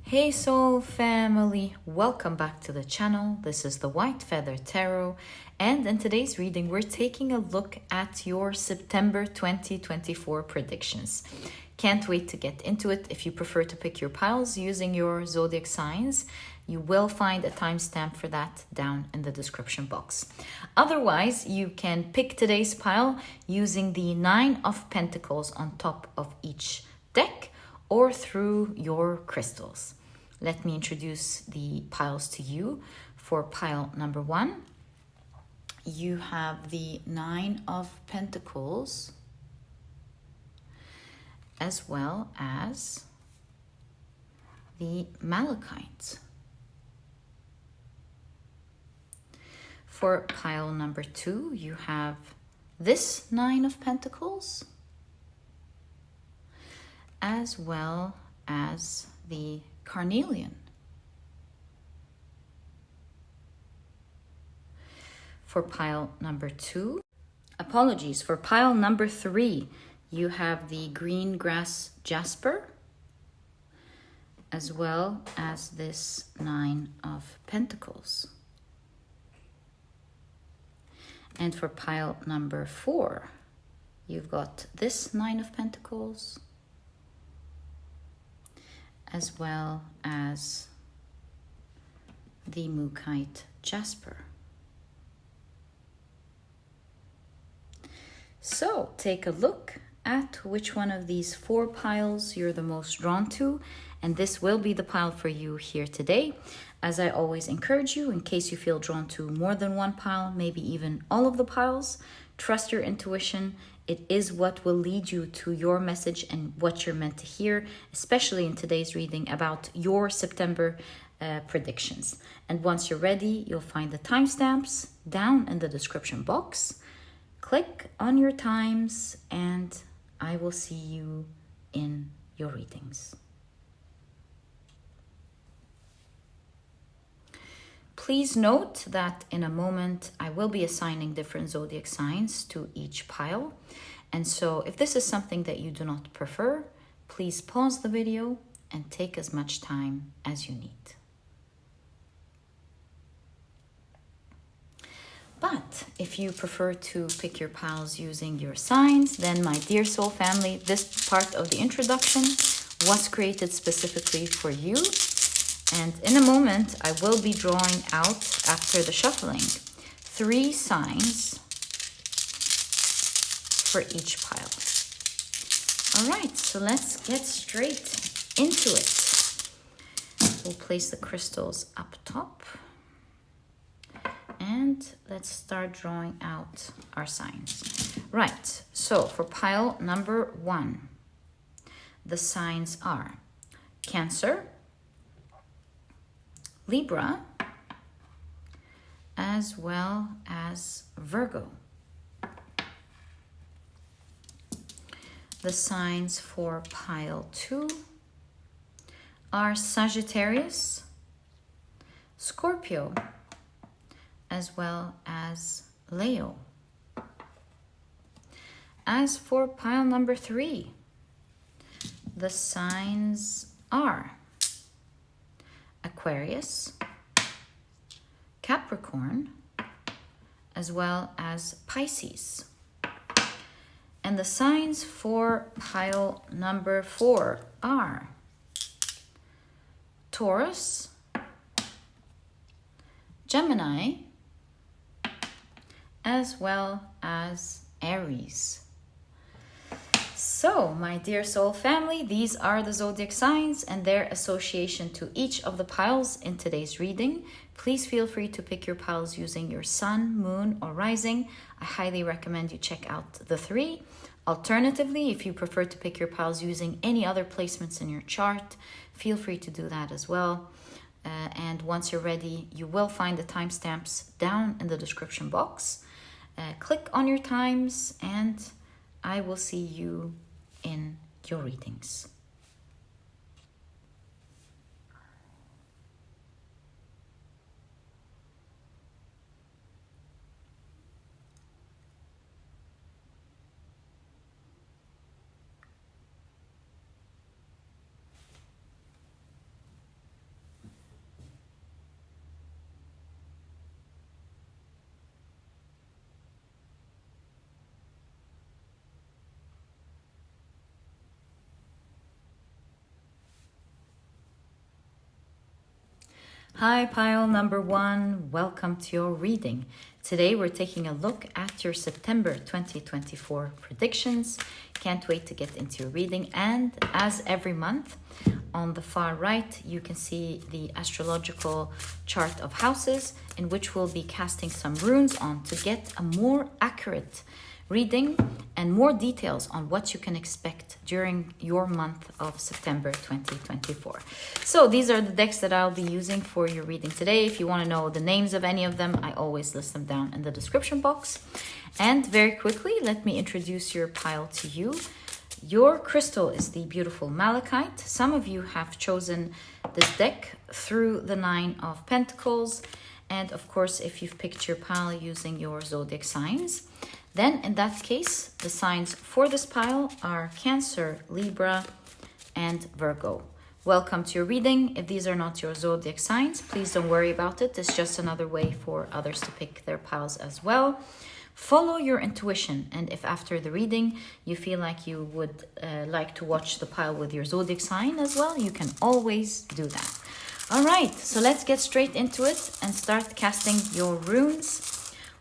Hey Soul family, welcome back to the channel. This is the White Feather Tarot, and in today's reading we're taking a look at your September 2024 predictions. Can't wait to get into it. If you prefer to pick your piles using your zodiac signs, you will find a timestamp for that down in the description box. Otherwise, you can pick today's pile using the 9 of Pentacles on top of each deck or through your crystals. Let me introduce the piles to you. For pile number 1, you have the 9 of Pentacles as well as the Malachite. For pile number 2, you have this 9 of Pentacles as well as the Carnelian. For pile number 3, you have the green grass Jasper as well as this 9 of Pentacles. And for pile number 4, you've got this 9 of Pentacles as well as the Mookaite Jasper. So take a look at which one of these 4 piles you're the most drawn to, and this will be the pile for you here today. As I always encourage you, in case you feel drawn to more than one pile, maybe even all of the piles, trust your intuition. It is what will lead you to your message and what you're meant to hear, especially in today's reading about your September predictions. And once you're ready, you'll find the timestamps down in the description box. Click on your times and I will see you in your readings. Please note that in a moment I will be assigning different zodiac signs to each pile. And so if this is something that you do not prefer, please pause the video and take as much time as you need. But if you prefer to pick your piles using your signs, then my dear soul family, this part of the introduction was created specifically for you. And in a moment, I will be drawing out, after the shuffling, 3 signs for each pile. All right, so let's get straight into it. We'll place the crystals up top. And let's start drawing out our signs. Right, so for pile number 1, the signs are Cancer, Libra, as well as Virgo. The signs for pile 2 are Sagittarius, Scorpio, as well as Leo. As for pile number 3, the signs are Aquarius, Capricorn, as well as Pisces. And the signs for pile number 4 are Taurus, Gemini, as well as Aries. So, my dear soul family, these are the zodiac signs and their association to each of the piles in today's reading. Please feel free to pick your piles using your sun, moon, or rising. I highly recommend you check out the 3. Alternatively, if you prefer to pick your piles using any other placements in your chart, feel free to do that as well. And once you're ready, you will find the timestamps down in the description box. Click on your times and I will see you in your readings. Hi, pile number 1. Welcome to your reading. Today we're taking a look at your September 2024 predictions. Can't wait to get into your reading. And as every month, on the far right, you can see the astrological chart of houses in which we'll be casting some runes on to get a more accurate reading and more details on what you can expect during your month of September 2024. So these are the decks that I'll be using for your reading today. If you want to know the names of any of them, I always list them down in the description box. And very quickly, let me introduce your pile to you. Your crystal is the beautiful Malachite. Some of you have chosen this deck through the 9 of Pentacles. And of course, if you've picked your pile using your zodiac signs, then in that case, the signs for this pile are Cancer, Libra, and Virgo. Welcome to your reading. If these are not your zodiac signs, please don't worry about it. It's just another way for others to pick their piles as well. Follow your intuition, and if after the reading you feel like you would like to watch the pile with your zodiac sign as well, you can always do that. All right, so let's get straight into it and start casting your runes.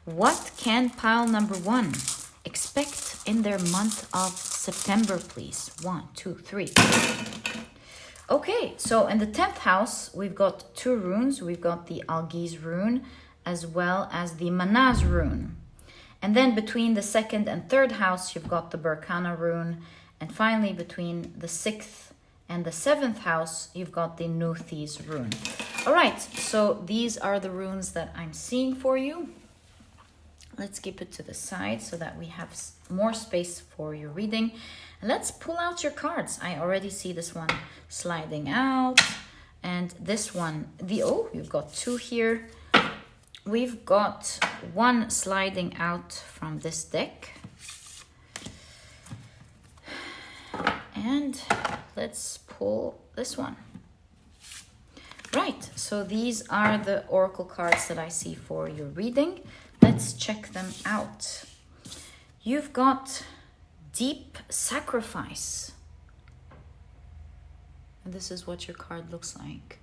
What can pile number 1 expect in their month of September, please? 1, 2, 3. Okay, so in the 10th house, we've got 2 runes. We've got the Algiz rune as well as the Manaz rune. And then between the 2nd and 3rd house, you've got the Berkana rune. And finally, between the 6th and the 7th house, you've got the Nuthi's rune. All right, so these are the runes that I'm seeing for you. Let's keep it to the side so that we have more space for your reading. And let's pull out your cards. I already see this one sliding out. And this one, you've got 2 here. We've got 1 sliding out from this deck. And let's pull this one. Right, so these are the oracle cards that I see for your reading. Let's check them out. You've got Deep Sacrifice. And this is what your card looks like.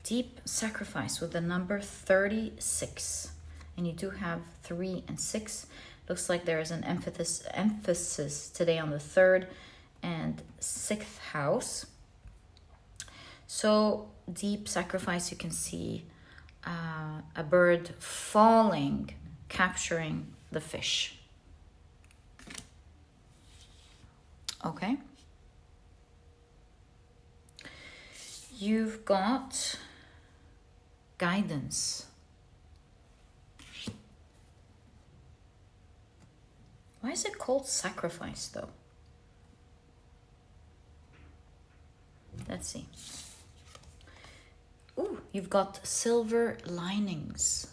Deep Sacrifice with the number 36. And you do have 3 and 6. Looks like there is an emphasis today on the 3rd and 6th house. So Deep Sacrifice, you can see a bird falling, capturing the fish. Okay. You've got Guidance. Why is it called Sacrifice though? Let's see. Ooh, you've got Silver Linings.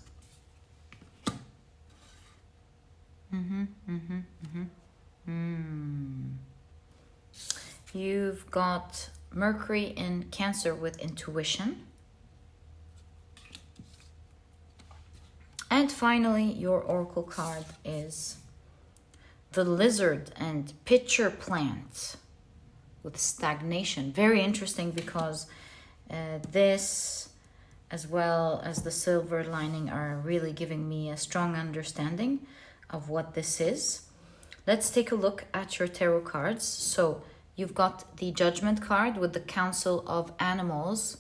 You've got Mercury in Cancer with Intuition. And finally, your oracle card is the Lizard and Pitcher Plant with Stagnation. Very interesting because this, as well as the Silver Lining, are really giving me a strong understanding of what this is. Let's take a look at your tarot cards. So you've got the Judgment card with the Council of Animals.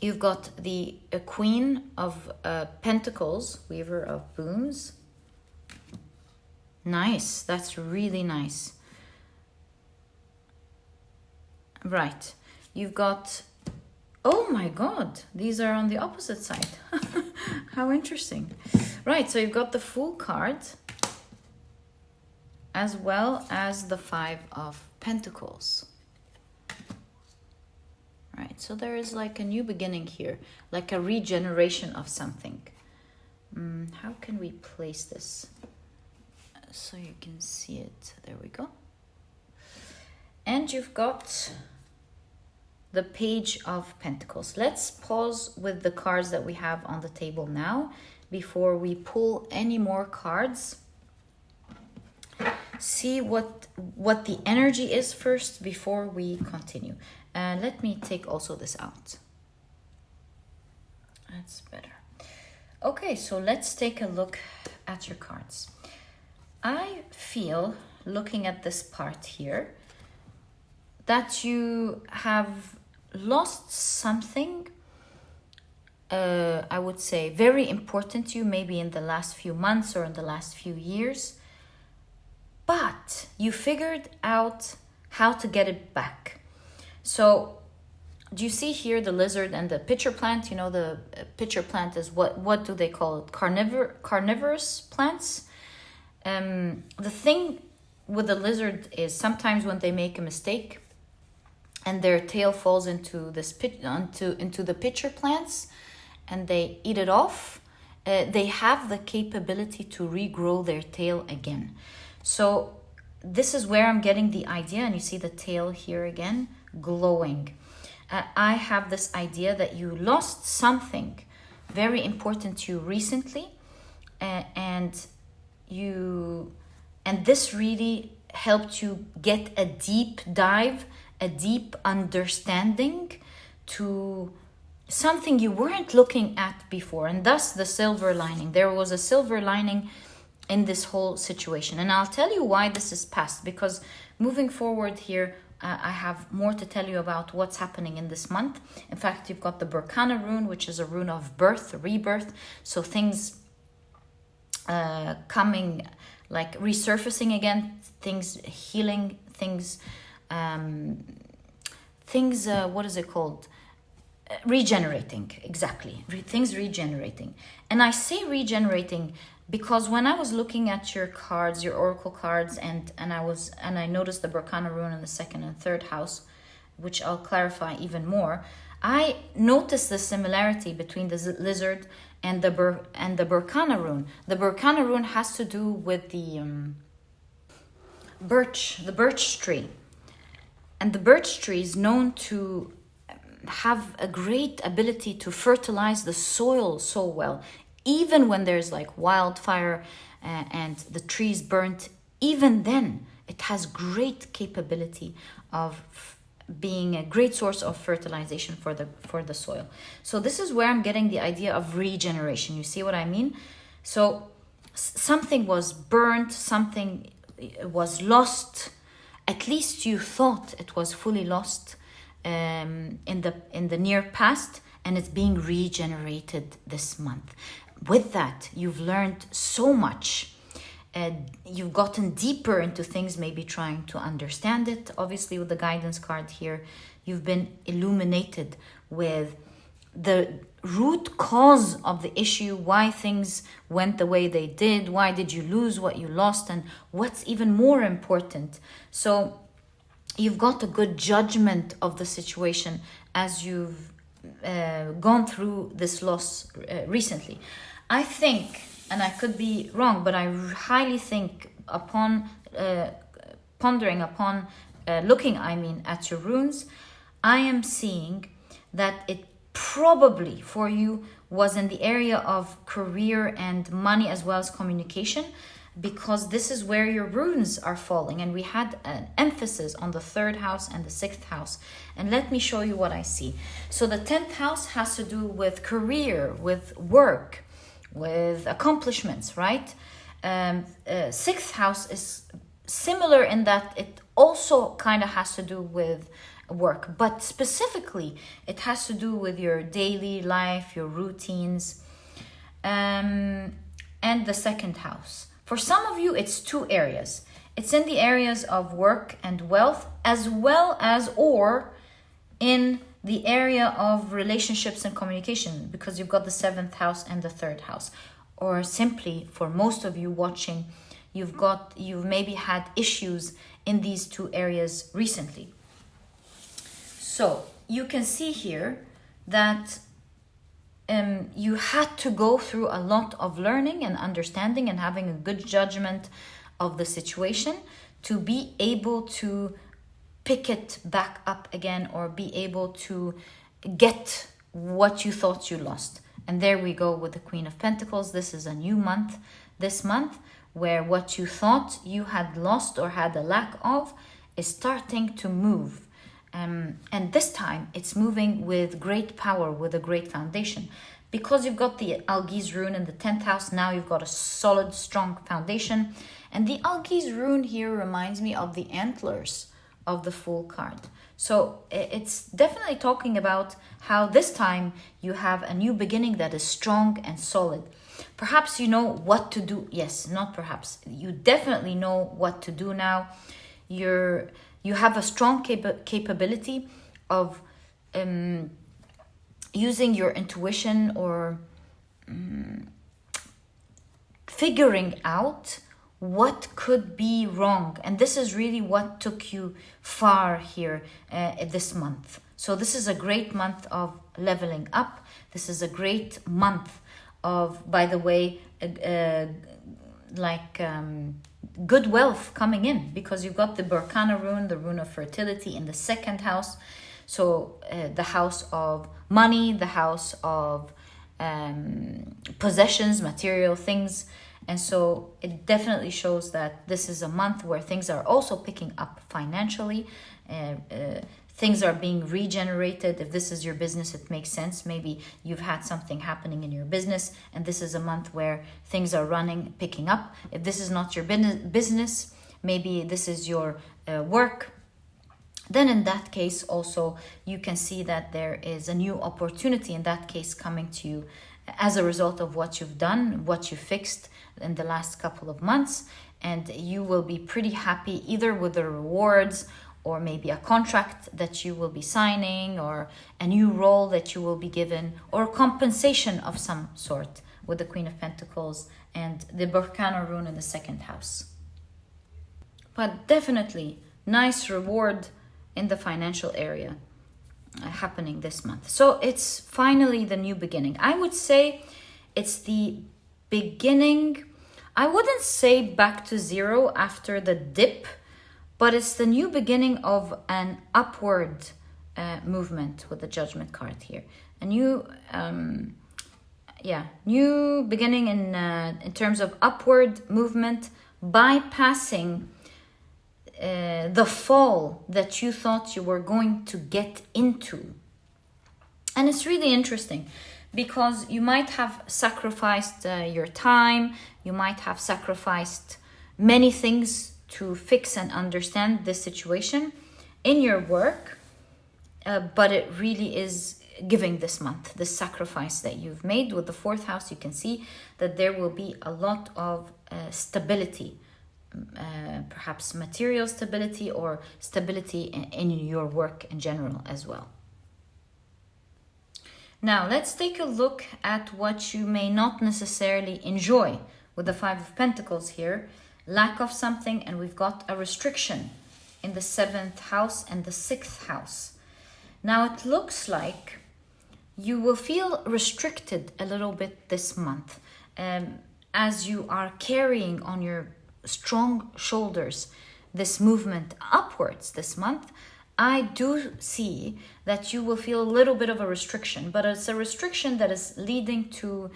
You've got the Queen of Pentacles, Weaver of Booms. Nice, that's really nice. Right, you've got, oh my God, these are on the opposite side. How interesting. Right, so you've got the Fool card as well as the 5 of Pentacles. Right, so there is like a new beginning here, like a regeneration of something. How can we place this so you can see it? There we go. And you've got the Page of Pentacles. Let's pause with the cards that we have on the table now before we pull any more cards. see what the energy is first before we continue. Let me take also this out. That's better. Okay, so let's take a look at your cards. I feel, looking at this part here, that you have lost something, I would say, very important to you, maybe in the last few months or in the last few years, but you figured out how to get it back. So do you see here the lizard and the pitcher plant? You know, the pitcher plant is what do they call it? Carnivorous plants. The thing with the lizard is sometimes when they make a mistake and their tail falls into this into the pitcher plants and they eat it off, they have the capability to regrow their tail again. So this is where I'm getting the idea, and you see the tail here again glowing. I have this idea that you lost something very important to you recently, and this really helped you get a deep dive, a deep understanding to something you weren't looking at before, and thus the silver lining. There was a silver lining in this whole situation, and I'll tell you why this is past, because moving forward here, I have more to tell you about what's happening in this month. In fact, you've got the Berkana rune, which is a rune of birth, rebirth. So things coming, like resurfacing again, things healing, things, what is it called? Regenerating, exactly. Things regenerating. And I say regenerating because when I was looking at your cards, your oracle cards, and I noticed the Berkana rune in the second and third house, which I'll clarify even more, I noticed the similarity between the lizard and the Berkana rune. The Berkana rune has to do with the birch tree. And the birch tree is known to have a great ability to fertilize the soil so well. Even when there's like wildfire and the trees burnt, even then it has great capability of being a great source of fertilization for the soil. So this is where I'm getting the idea of regeneration. You see what I mean? So something was burnt, something was lost. At least you thought it was fully lost in the near past, and it's being regenerated this month. With that, you've learned so much. You've gotten deeper into things, maybe trying to understand it. Obviously, with the guidance card here, you've been illuminated with the root cause of the issue, why things went the way they did, why did you lose what you lost, and what's even more important. So you've got a good judgment of the situation as you've gone through this loss recently. I think, and I could be wrong, but I highly think upon pondering upon looking, at your runes, I am seeing that it probably for you was in the area of career and money as well as communication, because this is where your runes are falling, and we had an emphasis on the third house and the sixth house. And let me show you what I see. So the 10th house has to do with career, with work, with accomplishments, right? Sixth house is similar in that it also kind of has to do with work, but specifically it has to do with your daily life, your routines, and the second house. For some of you, it's two areas. It's in the areas of work and wealth, as well as or in the area of relationships and communication, because you've got the 7th house and the 3rd house. Or simply, for most of you watching, you've maybe had issues in these two areas recently. So you can see here that you had to go through a lot of learning and understanding and having a good judgment of the situation to be able to pick it back up again, or be able to get what you thought you lost. And there we go with the Queen of Pentacles. This is a new month, this month, where what you thought you had lost or had a lack of is starting to move. And this time it's moving with great power, with a great foundation. Because you've got the Algiz rune in the 10th house, now you've got a solid, strong foundation. And the Algiz rune here reminds me of the antlers of the Fool card. So it's definitely talking about how this time you have a new beginning that is strong and solid. Perhaps you know what to do. Yes, not perhaps. You definitely know what to do now. You have a strong capability of using your intuition or figuring out what could be wrong. And this is really what took you far here this month. So this is a great month of leveling up. This is a great month of, by the way, good wealth coming in, because you've got the Berkana rune, the rune of fertility, in the 2nd house. So the house of money, the house of possessions, material things. And so it definitely shows that this is a month where things are also picking up financially. Things are being regenerated. If this is your business, it makes sense. Maybe you've had something happening in your business, and this is a month where things are running, picking up. If this is not your business, maybe this is your work, then in that case also you can see that there is a new opportunity in that case coming to you as a result of what you've done, what you fixed in the last couple of months. And you will be pretty happy either with the rewards, or maybe a contract that you will be signing, or a new role that you will be given, or compensation of some sort with the Queen of Pentacles and the Berkana rune in the 2nd house. But definitely nice reward in the financial area happening this month. So it's finally the new beginning. I would say it's the beginning. I wouldn't say back to zero after the dip, but it's the new beginning of an upward movement with the Judgment card here. A new, new beginning in terms of upward movement, bypassing the fall that you thought you were going to get into. And it's really interesting because you might have sacrificed your time, you might have sacrificed many things to fix and understand this situation in your work, but it really is giving this month, the sacrifice that you've made. With the 4th house, you can see that there will be a lot of stability, perhaps material stability or stability in your work in general as well. Now, let's take a look at what you may not necessarily enjoy with the 5 of Pentacles here. Lack of something, and we've got a restriction in the 7th house and the 6th house. Now, it looks like you will feel restricted a little bit this month as you are carrying on your strong shoulders this movement upwards this month. I do see that you will feel a little bit of a restriction, but it's a restriction that is leading to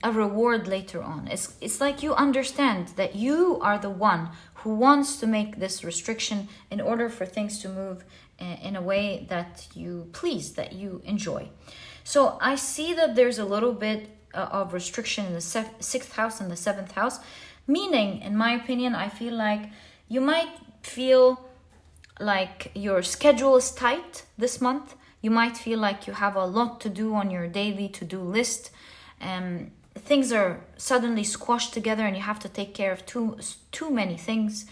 a reward later on. It's like you understand that you are the one who wants to make this restriction in order for things to move in a way that you please, that you enjoy. So I see that there's a little bit of restriction in the 6th house and the 7th house, meaning, in my opinion, I feel like you might feel like your schedule is tight this month. You might feel like you have a lot to do on your daily to-do list. Things are suddenly squashed together and you have to take care of too many things.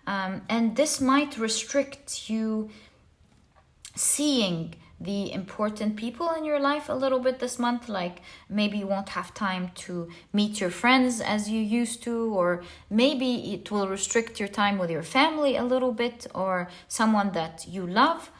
And this might restrict you seeing the important people in your life a little bit this month. Like maybe you won't have time to meet your friends as you used to, or maybe it will restrict your time with your family a little bit, or someone that you love.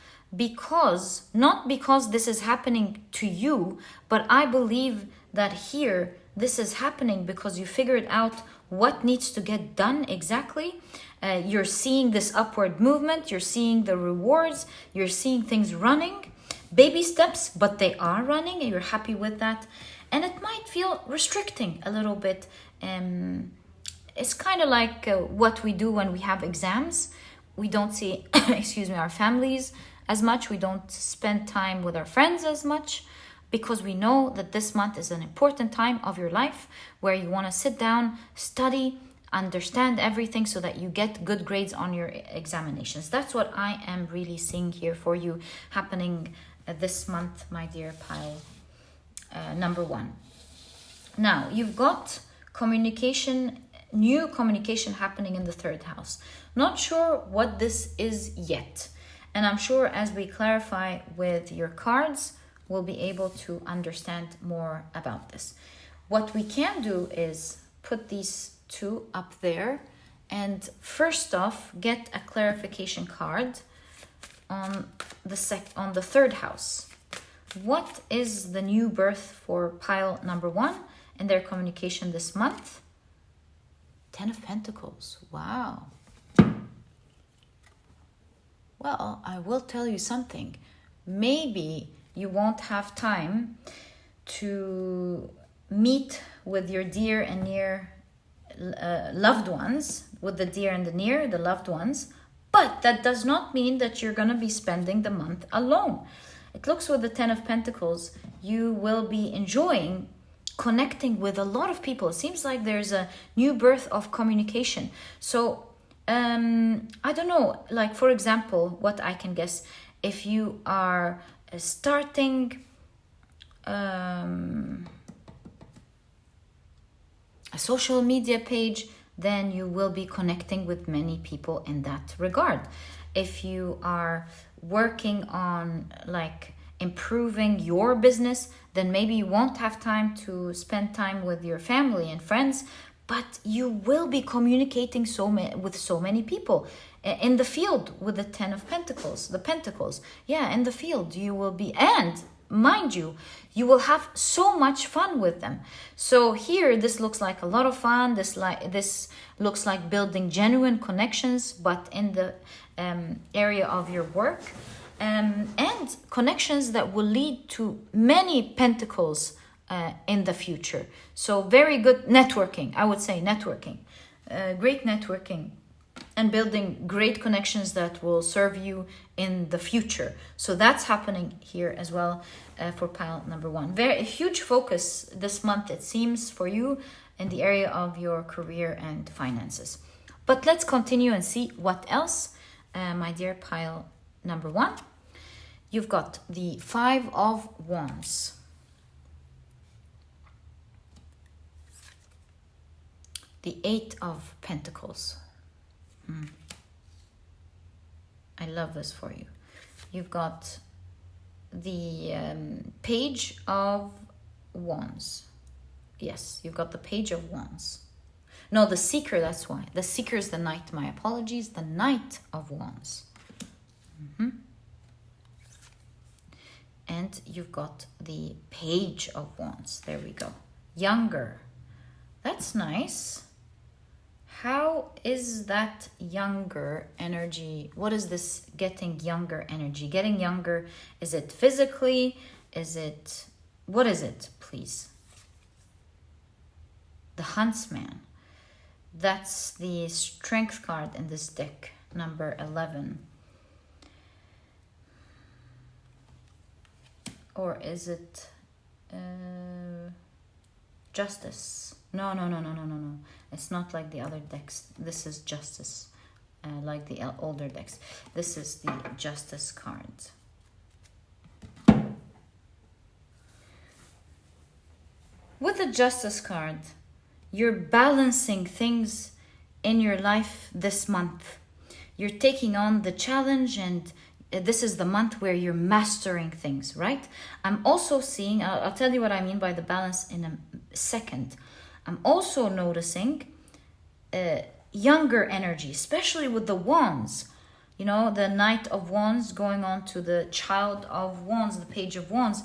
Not because this is happening to you, but I believe that here this is happening because you figured out what needs to get done exactly. You're seeing this upward movement, you're seeing the rewards, you're seeing things running, baby steps, but they are running and you're happy with that. And it might feel restricting a little bit it's kind of like what we do when we have exams. We don't see, excuse me, our families as much. We don't spend time with our friends as much, because we know that this month is an important time of your life where you want to sit down, study, understand everything so that you get good grades on your examinations. That's what I am really seeing here for you happening this month, my dear pile number 1. Now, you've got communication, new communication happening in the 3rd house. Not sure what this is yet. And I'm sure as we clarify with your cards, we'll be able to understand more about this. What we can do is put these 2 up there, and first off get a clarification card on the 3rd house. What is the new birth for pile number 1 in their communication this month? 10 of Pentacles. Wow. Well, I will tell you something. Maybe you won't have time to meet with your dear and near loved ones, with the dear and the near, the loved ones, but that does not mean that you're going to be spending the month alone. It looks with the 10 of Pentacles, you will be enjoying connecting with a lot of people. It seems like there's a new birth of communication. So I don't know, like for example, what I can guess, if you are starting a social media page, then you will be connecting with many people in that regard. If you are working on like improving your business, then maybe you won't have time to spend time with your family and friends, but you will be communicating with so many people in the field with the 10 of Pentacles, the Pentacles. Yeah, in the field you will be, and mind you, you will have so much fun with them. So here, this looks like a lot of fun. This looks like building genuine connections, but in the area of your work, and connections that will lead to many pentacles in the future. So very good networking, I would say networking, great networking, and building great connections that will serve you in the future. So that's happening here as well for pile number 1. Very huge focus this month, it seems, for you in the area of your career and finances. But let's continue and see what else, my dear pile number 1. You've got the 5 of Wands. The 8 of Pentacles. I love this for you. You've got the Page of Wands. Yes, you've got the Page of Wands. No, the Seeker, that's why. The Seeker is the Knight. My apologies. The Knight of Wands. And you've got the Page of Wands. There we go. Younger. That's nice. How is that younger energy? What is this getting younger energy? Getting younger, is it physically? Is it, what is it, please? The Huntsman. That's the strength card in this deck, number 11. Or is it Justice? No. It's not like the other decks. This is Justice, like the older decks. This is the Justice card. With the Justice card, you're balancing things in your life this month. You're taking on the challenge, and this is the month where you're mastering things, right? I'm also seeing, I'll tell you what I mean by the balance in a second. I'm also noticing younger energy, especially with the Wands. You know, the Knight of Wands going on to the Child of Wands, the Page of Wands.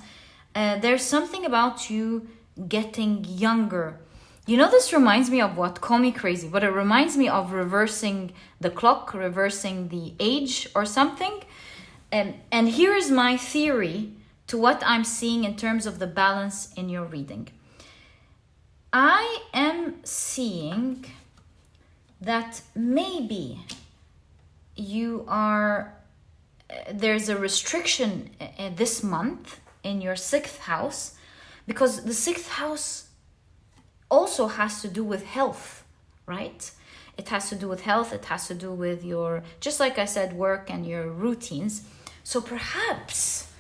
There's something about you getting younger. You know, this reminds me of what? Call me crazy, but it reminds me of reversing the clock, reversing the age or something. And here is my theory to what I'm seeing in terms of the balance in your reading. I am seeing that maybe you are, there's a restriction this month in your 6th house, because the 6th house also has to do with health, right? It has to do with health. It has to do with your, just like I said, work and your routines. So perhaps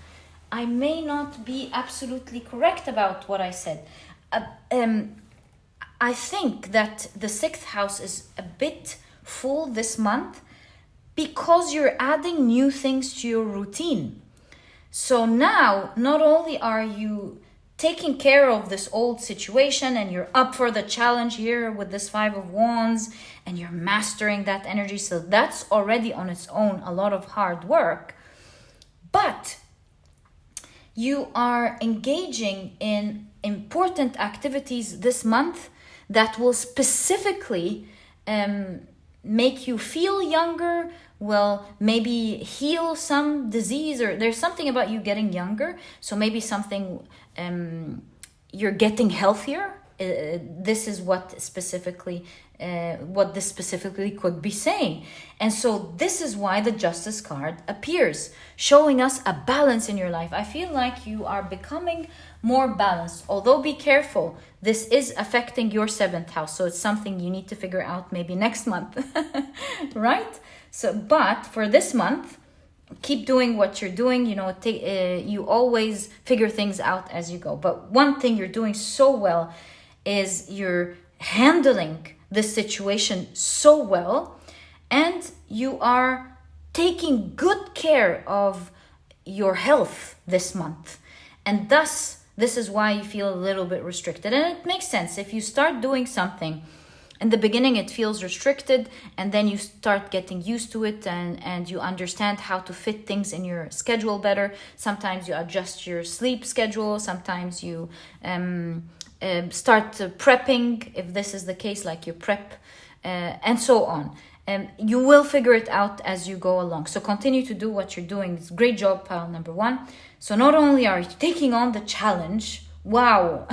I may not be absolutely correct about what I said. I think that the 6th house is a bit full this month because you're adding new things to your routine. So now, not only are you taking care of this old situation and you're up for the challenge here with this 5 of Wands and you're mastering that energy, so that's already on its own a lot of hard work, but you are engaging in important activities this month that will specifically make you feel younger, will maybe heal some disease, or there's something about you getting younger. So maybe something, you're getting healthier. This is what this specifically could be saying. And so this is why the Justice card appears, showing us a balance in your life. I feel like you are becoming more balanced, although be careful, this is affecting your 7th house, so it's something you need to figure out maybe next month. Right? So, but for this month, keep doing what you're doing. You always figure things out as you go. But one thing you're doing so well is you're handling this situation so well, and you are taking good care of your health this month. And thus, this is why you feel a little bit restricted. And it makes sense. If you start doing something, in the beginning it feels restricted, and then you start getting used to it, and you understand how to fit things in your schedule better. Sometimes you adjust your sleep schedule. Sometimes you start prepping, if this is the case, like you prep, and so on. You will figure it out as you go along. So continue to do what you're doing. It's great job, pile number 1. So not only are you taking on the challenge, wow,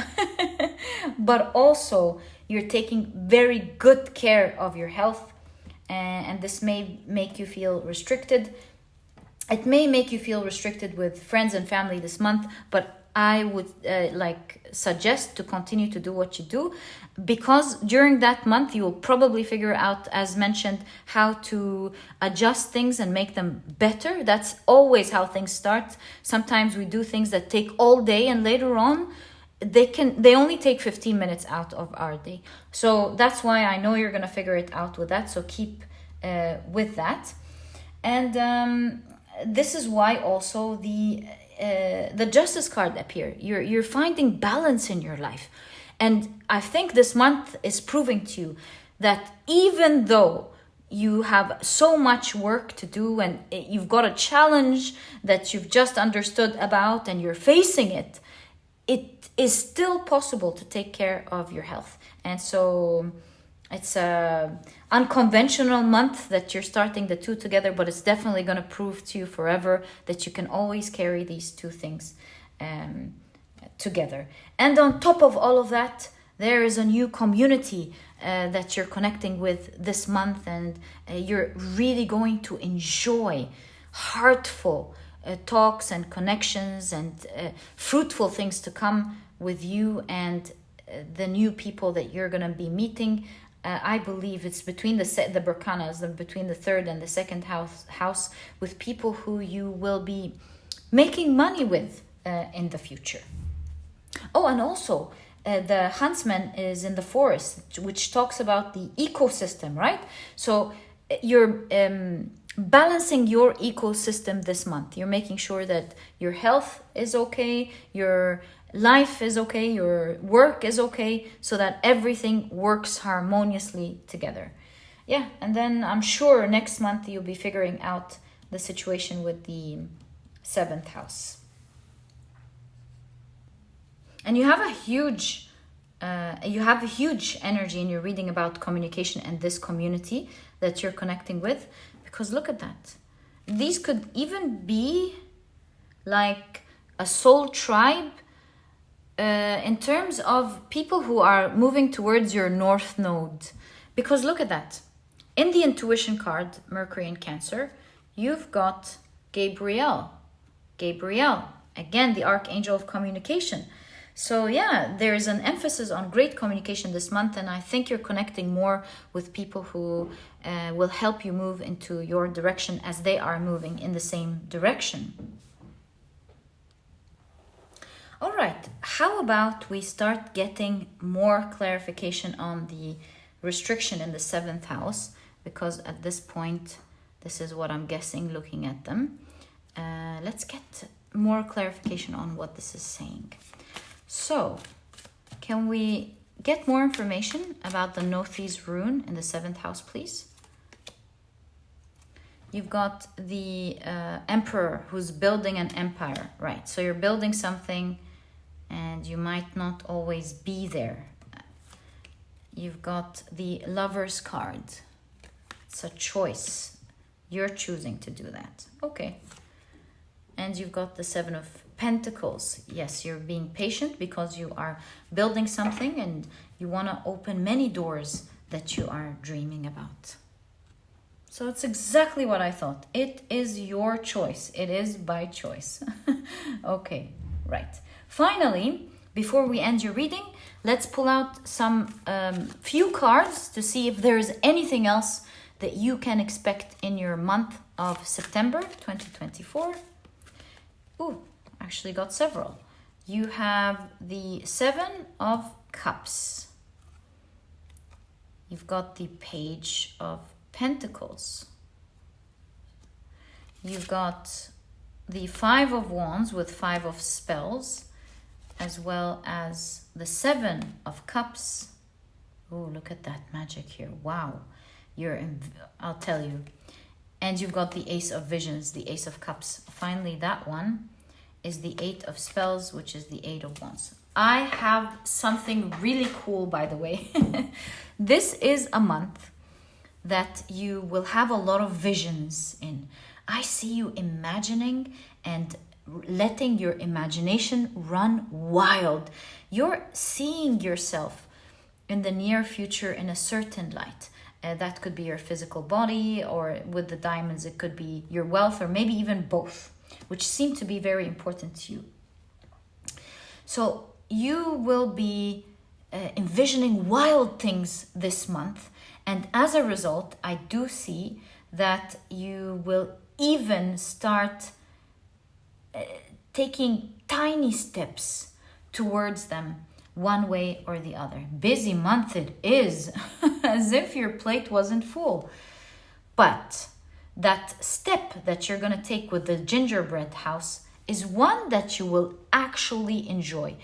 but also you're taking very good care of your health, and this may make you feel restricted. It may make you feel restricted with friends and family this month, but I would suggest to continue to do what you do, because during that month you will probably figure out, as mentioned, how to adjust things and make them better. That's always how things start. Sometimes we do things that take all day, and later on they only take 15 minutes out of our day. So that's why I know you're going to figure it out with that. So keep with that. And this is why also the Justice card appear. You're finding balance in your life. And I think this month is proving to you that even though you have so much work to do, and you've got a challenge that you've just understood about and you're facing it, it is still possible to take care of your health. And so it's a unconventional month that you're starting the two together, but it's definitely going to prove to you forever that you can always carry these two things together. And on top of all of that, there is a new community that you're connecting with this month, and you're really going to enjoy heartful talks and connections and fruitful things to come with you and the new people that you're going to be meeting. I believe it's between the Berkanas, between the 3rd and the 2nd house, with people who you will be making money with in the future. Oh, and also the huntsman is in the forest, which talks about the ecosystem, right? So you're balancing your ecosystem this month. You're making sure that your health is okay, your life is okay, your work is okay, so that everything works harmoniously together. Yeah, and then I'm sure next month you'll be figuring out the situation with the 7th house. And you have a huge energy in your reading about communication and this community that you're connecting with, because look at that. These could even be like a soul tribe in terms of people who are moving towards your north node. Because look at that. In the intuition card, Mercury in Cancer, you've got Gabriel. Gabriel, again, the archangel of communication. So yeah, there's an emphasis on great communication this month, and I think you're connecting more with people who will help you move into your direction as they are moving in the same direction. All right, how about we start getting more clarification on the restriction in the 7th house, because at this point, this is what I'm guessing looking at them. Let's get more clarification on what this is saying. So, can we get more information about the Nothi's rune in the 7th house, please? You've got the emperor who's building an empire, right? So you're building something and you might not always be there. You've got the lover's card. It's a choice. You're choosing to do that. Okay. And you've got the 7 of Pentacles. Yes, you're being patient because you are building something and you want to open many doors that you are dreaming about. So it's exactly what I thought. It is your choice. It is by choice. Okay, right. Finally, before we end your reading, let's pull out some few cards to see if there is anything else that you can expect in your month of September 2024. Ooh, actually got several. You have the 7 of Cups. You've got the Page of Pentacles. You've got the 5 of Wands with 5 of Spells, as well as the 7 of Cups. Oh, look at that magic here. Wow. I'll tell you. And you've got the Ace of Visions, the Ace of Cups. Finally, that one is the 8 of Spells, which is the 8 of Wands. I have something really cool, by the way. This is a month that you will have a lot of visions in. I see you imagining and letting your imagination run wild. You're seeing yourself in the near future in a certain light. That could be your physical body, or with the diamonds, it could be your wealth, or maybe even both, which seem to be very important to you. So you will be envisioning wild things this month. And as a result, I do see that you will even start taking tiny steps towards them, one way or the other. Busy month it is, as if your plate wasn't full. But that step that you're going to take with the gingerbread house is one that you will actually enjoy.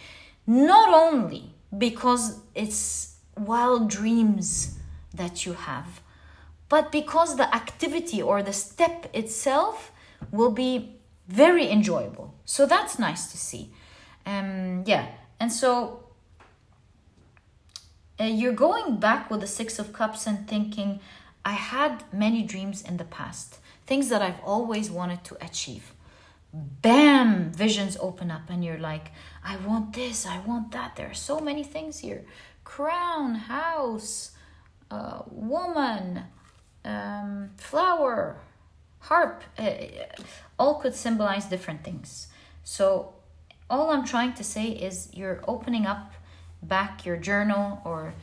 Not only because it's wild dreams that you have, but because the activity or the step itself will be very enjoyable. So that's nice to see. Yeah, and so you're going back with the 6 of Cups and thinking, I had many dreams in the past, things that I've always wanted to achieve. Bam! Visions open up and you're like, I want this, I want that. There are so many things here. Crown, house, woman, flower, harp, all could symbolize different things. So all I'm trying to say is you're opening up back your journal or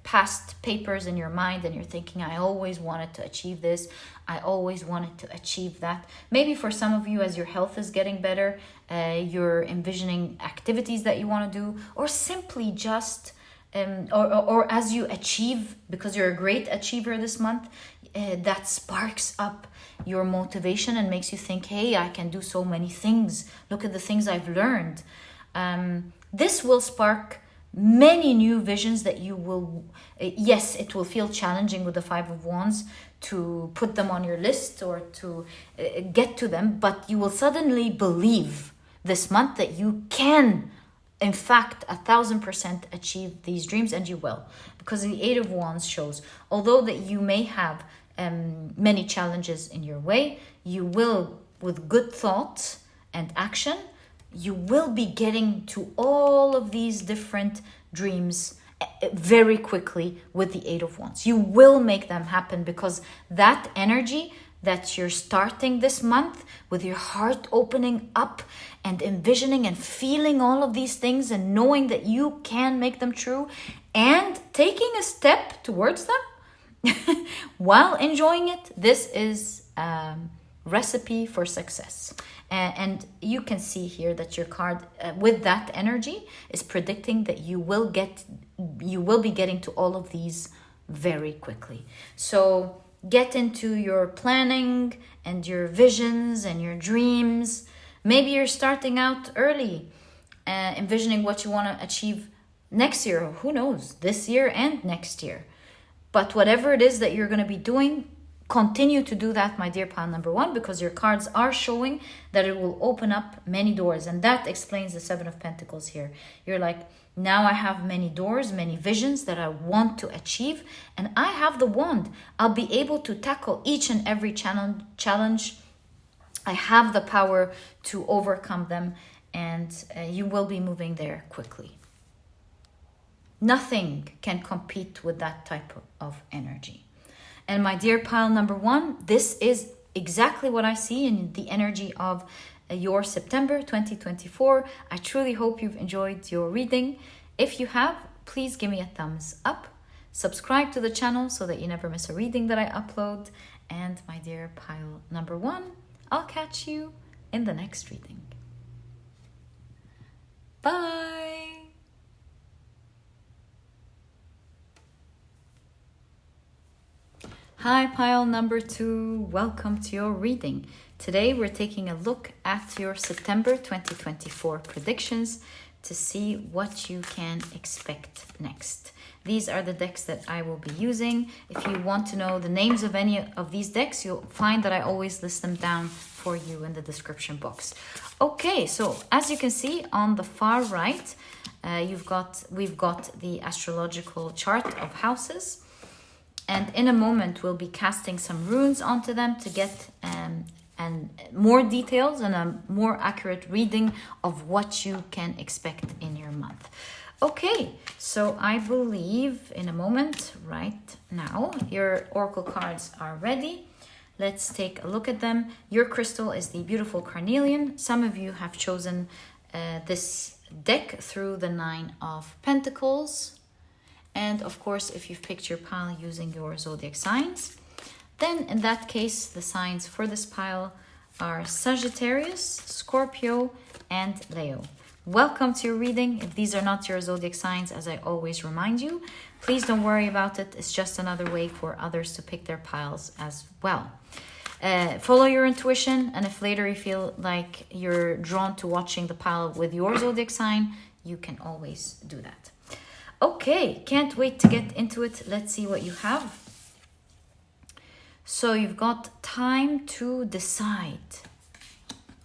past papers in your mind and you're thinking, I always wanted to achieve this, I always wanted to achieve that. Maybe for some of you, as your health is getting better, you're envisioning activities that you want to do, or simply just or as you achieve, because you're a great achiever this month, that sparks up your motivation and makes you think, hey, I can do so many things, look at the things I've learned. This will spark many new visions that you will, yes, it will feel challenging with the 5 of Wands to put them on your list or to get to them, but you will suddenly believe this month that you can, in fact, 1,000% achieve these dreams, and you will, because the 8 of Wands shows, although that you may have many challenges in your way, you will, with good thought and action, you will be getting to all of these different dreams very quickly with the Eight of Wands. You will make them happen because that energy that you're starting this month with your heart opening up and envisioning and feeling all of these things and knowing that you can make them true and taking a step towards them while enjoying it, this is recipe for success. And you can see here that your card with that energy is predicting that you will be getting to all of these very quickly. So get into your planning and your visions and your dreams. Maybe you're starting out early, envisioning what you want to achieve next year, or who knows, this year and next year. But whatever it is that you're going to be doing, continue to do that, my dear pile number one, because your cards are showing that it will open up many doors. And that explains the Seven of Pentacles here. You're like, now I have many doors, many visions that I want to achieve, and I have the wand. I'll be able to tackle each and every challenge. I have the power to overcome them, and you will be moving there quickly. Nothing can compete with that type of energy. And my dear pile number one, this is exactly what I see in the energy of your September 2024. I truly hope you've enjoyed your reading. If you have, please give me a thumbs up. Subscribe to the channel so that you never miss a reading that I upload. And my dear pile number one, I'll catch you in the next reading. Bye. Hi, pile number two. Welcome to your reading. Today, we're taking a look at your September 2024 predictions to see what you can expect next. These are the decks that I will be using. If you want to know the names of any of these decks, you'll find that I always list them down for you in the description box. Okay, so as you can see on the far right, we've got the astrological chart of houses. And in a moment, we'll be casting some runes onto them to get and more details and a more accurate reading of what you can expect in your month. Okay, so I believe in a moment right now, your oracle cards are ready. Let's take a look at them. Your crystal is the beautiful Carnelian. Some of you have chosen this deck through the Nine of Pentacles. And of course, if you've picked your pile using your zodiac signs, then in that case, the signs for this pile are Sagittarius, Scorpio, and Leo. Welcome to your reading. If these are not your zodiac signs, as I always remind you, please don't worry about it. It's just another way for others to pick their piles as well. Follow your intuition, and if later you feel like you're drawn to watching the pile with your zodiac sign, you can always do that. Okay, can't wait to get into it. Let's see what you have. So you've got time to decide.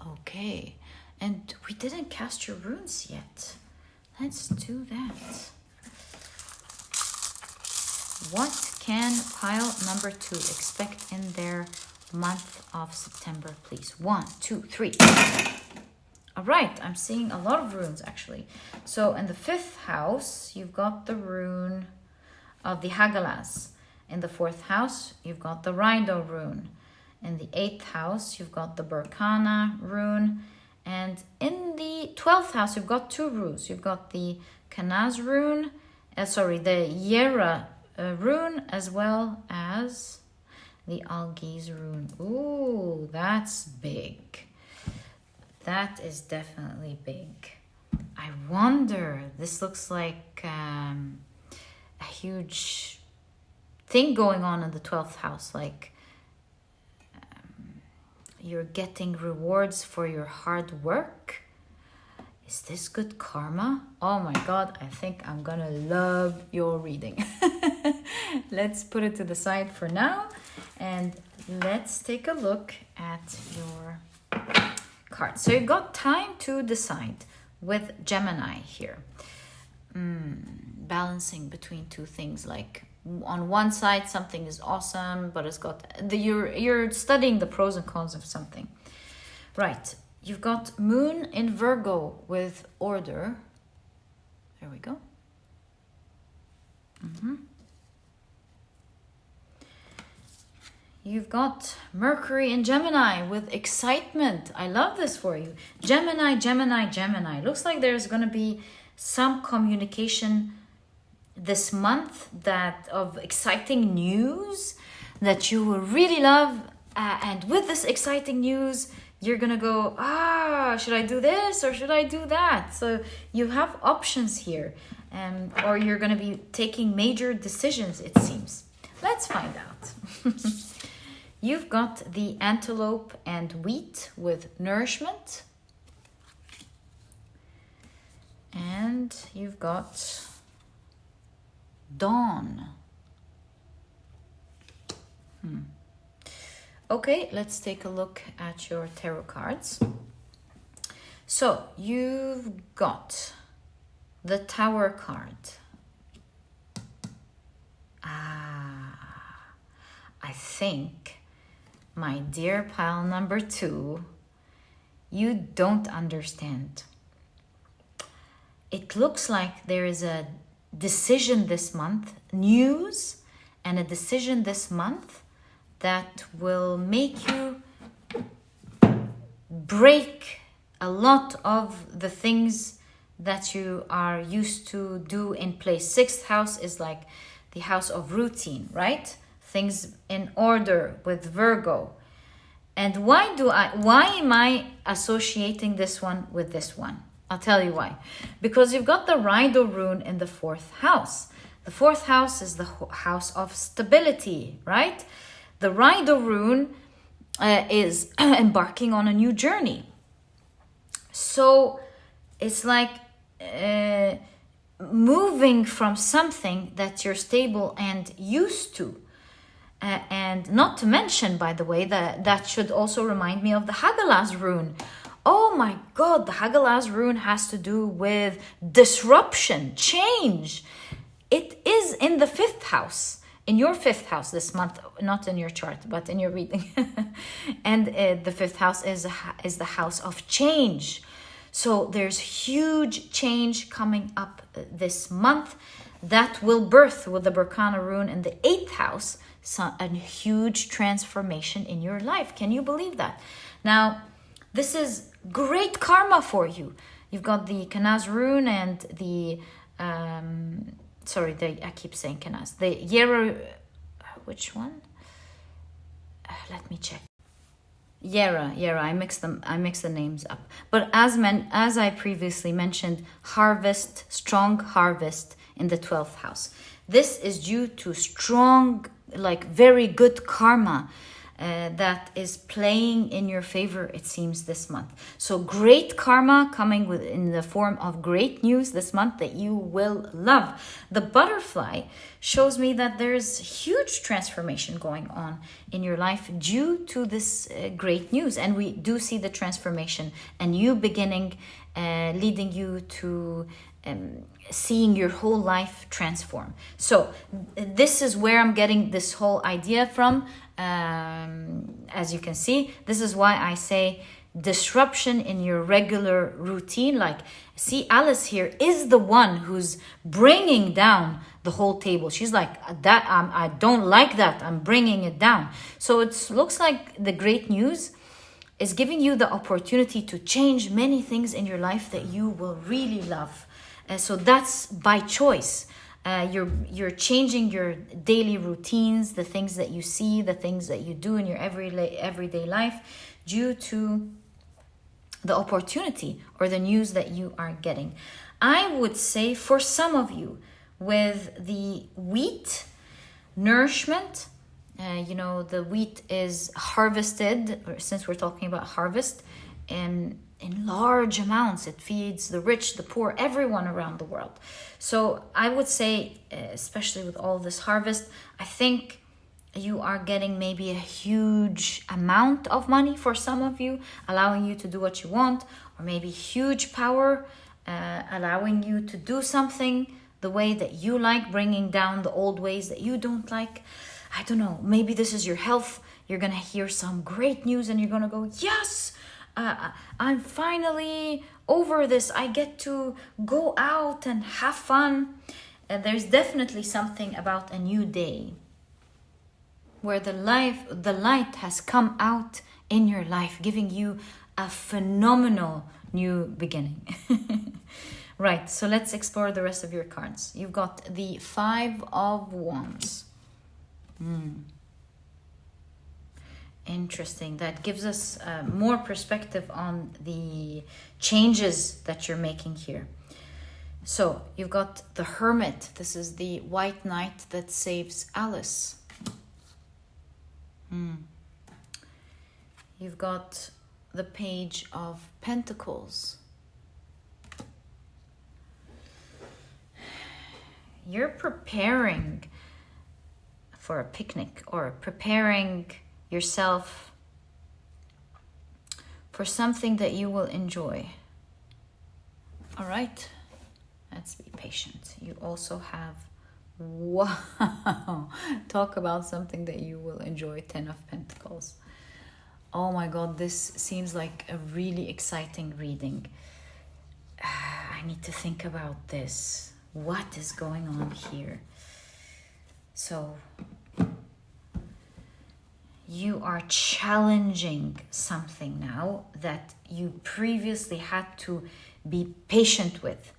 Okay, and we didn't cast your runes yet. Let's do that. What can pile number two expect in their month of September, please? 1, 2, 3. All right, I'm seeing a lot of runes actually. So in the 5th house, you've got the rune of the Hagalas. In the 4th house, you've got the Rhino rune. In the 8th house, you've got the Berkana rune. And in the 12th house, you've got 2 runes. You've got the Kanaz rune, the Yera rune, as well as the Algiz rune. Ooh, that's big. That is definitely big. I wonder, this looks like a huge thing going on in the 12th house. Like you're getting rewards for your hard work. Is this good karma? Oh my God, I think I'm gonna love your reading. Let's put it to the side for now. And let's take a look at your cards. So you've got time to decide with Gemini here. Balancing between two things. Like on one side, something is awesome, but it's got you're studying the pros and cons of something. Right. You've got Moon in Virgo with order. There we go. You've got Mercury in Gemini with excitement. I love this for you. Gemini, Gemini, Gemini. Looks like there's going to be some communication this month that of exciting news that you will really love. And with this exciting news, you're going to go, should I do this or should I do that? So you have options here. Or you're going to be taking major decisions, it seems. Let's find out. You've got the antelope and wheat with nourishment. And you've got dawn. Okay, let's take a look at your tarot cards. So you've got the Tower card. I think, my dear pile number 2, you don't understand. It looks like there is a decision this month, news and a decision this month that will make you break a lot of the things that you are used to do in place. 6th house is like the house of routine, right? Things in order with Virgo. And why am I associating this one with this one? I'll tell you why. Because you've got the Rido rune in the 4th house. The 4th house is the house of stability, right? The Rido rune is embarking on a new journey. So it's like moving from something that you're stable and used to. And not to mention, by the way, that should also remind me of the Hagalaz rune. Oh my God, the Hagalaz rune has to do with disruption, change. It is in the 5th house, in your 5th house this month, not in your chart, but in your reading. And the 5th house is the house of change. So there's huge change coming up this month that will birth with the Berkana rune in the 8th house, a huge transformation in your life. Can you believe that? Now, this is great karma for you. You've got the Kanaz rune and the, I keep saying Kanaz. The Yera, which one? Let me check. Yera, I mix the names up. But as I previously mentioned, harvest, strong harvest in the 12th house. This is due to strong, like very good karma that is playing in your favor, it seems, this month. So great karma coming in the form of great news this month that you will love. The butterfly shows me that there's huge transformation going on in your life due to this great news. And we do see the transformation, a new beginning leading you to seeing your whole life transform. So this is where I'm getting this whole idea from. As you can see, this is why I say disruption in your regular routine. Like, see, Alice here is the one who's bringing down the whole table. She's like, that I don't like that, I'm bringing it down. So it looks like the great news is giving you the opportunity to change many things in your life that you will really love. So that's by choice. You're changing your daily routines, the things that you see, the things that you do in your everyday life due to the opportunity or the news that you are getting. I would say for some of you with the wheat nourishment, the wheat is harvested, or since we're talking about harvest, in large amounts. It feeds the rich, the poor, everyone around the world. So I would say, especially with all this harvest, I think you are getting maybe a huge amount of money for some of you, allowing you to do what you want, or maybe huge power, allowing you to do something the way that you like, bringing down the old ways that you don't like. I don't know, maybe this is your health. You're going to hear some great news and you're going to go, yes, I'm finally over this. I get to go out and have fun. there's definitely something about a new day where the light has come out in your life, giving you a phenomenal new beginning. Right, so let's explore the rest of your cards. You've got the 5 of Wands. Interesting. That gives us more perspective on the changes that you're making here. So you've got the Hermit. This is the white knight that saves Alice. You've got the Page of Pentacles. You're preparing for a picnic or preparing yourself for something that you will enjoy. All right, let's be patient. You also have, wow, talk about something that you will enjoy, 10 of Pentacles. Oh my God, this seems like a really exciting reading. I need to think about this. What is going on here? So you are challenging something now that you previously had to be patient with.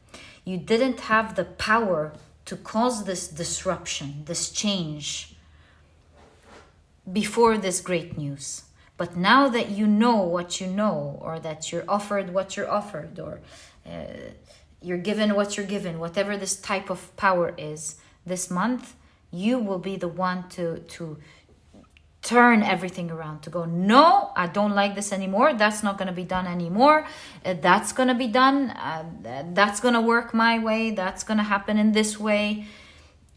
You didn't have the power to cause this disruption, this change before this great news. But now that you know what you know, or that you're offered what you're offered, or you're given what you're given, whatever this type of power is, this month, you will be the one to turn everything around, to go, no, I don't like this anymore. That's not going to be done anymore. That's going to be done. That's going to work my way. That's going to happen in this way.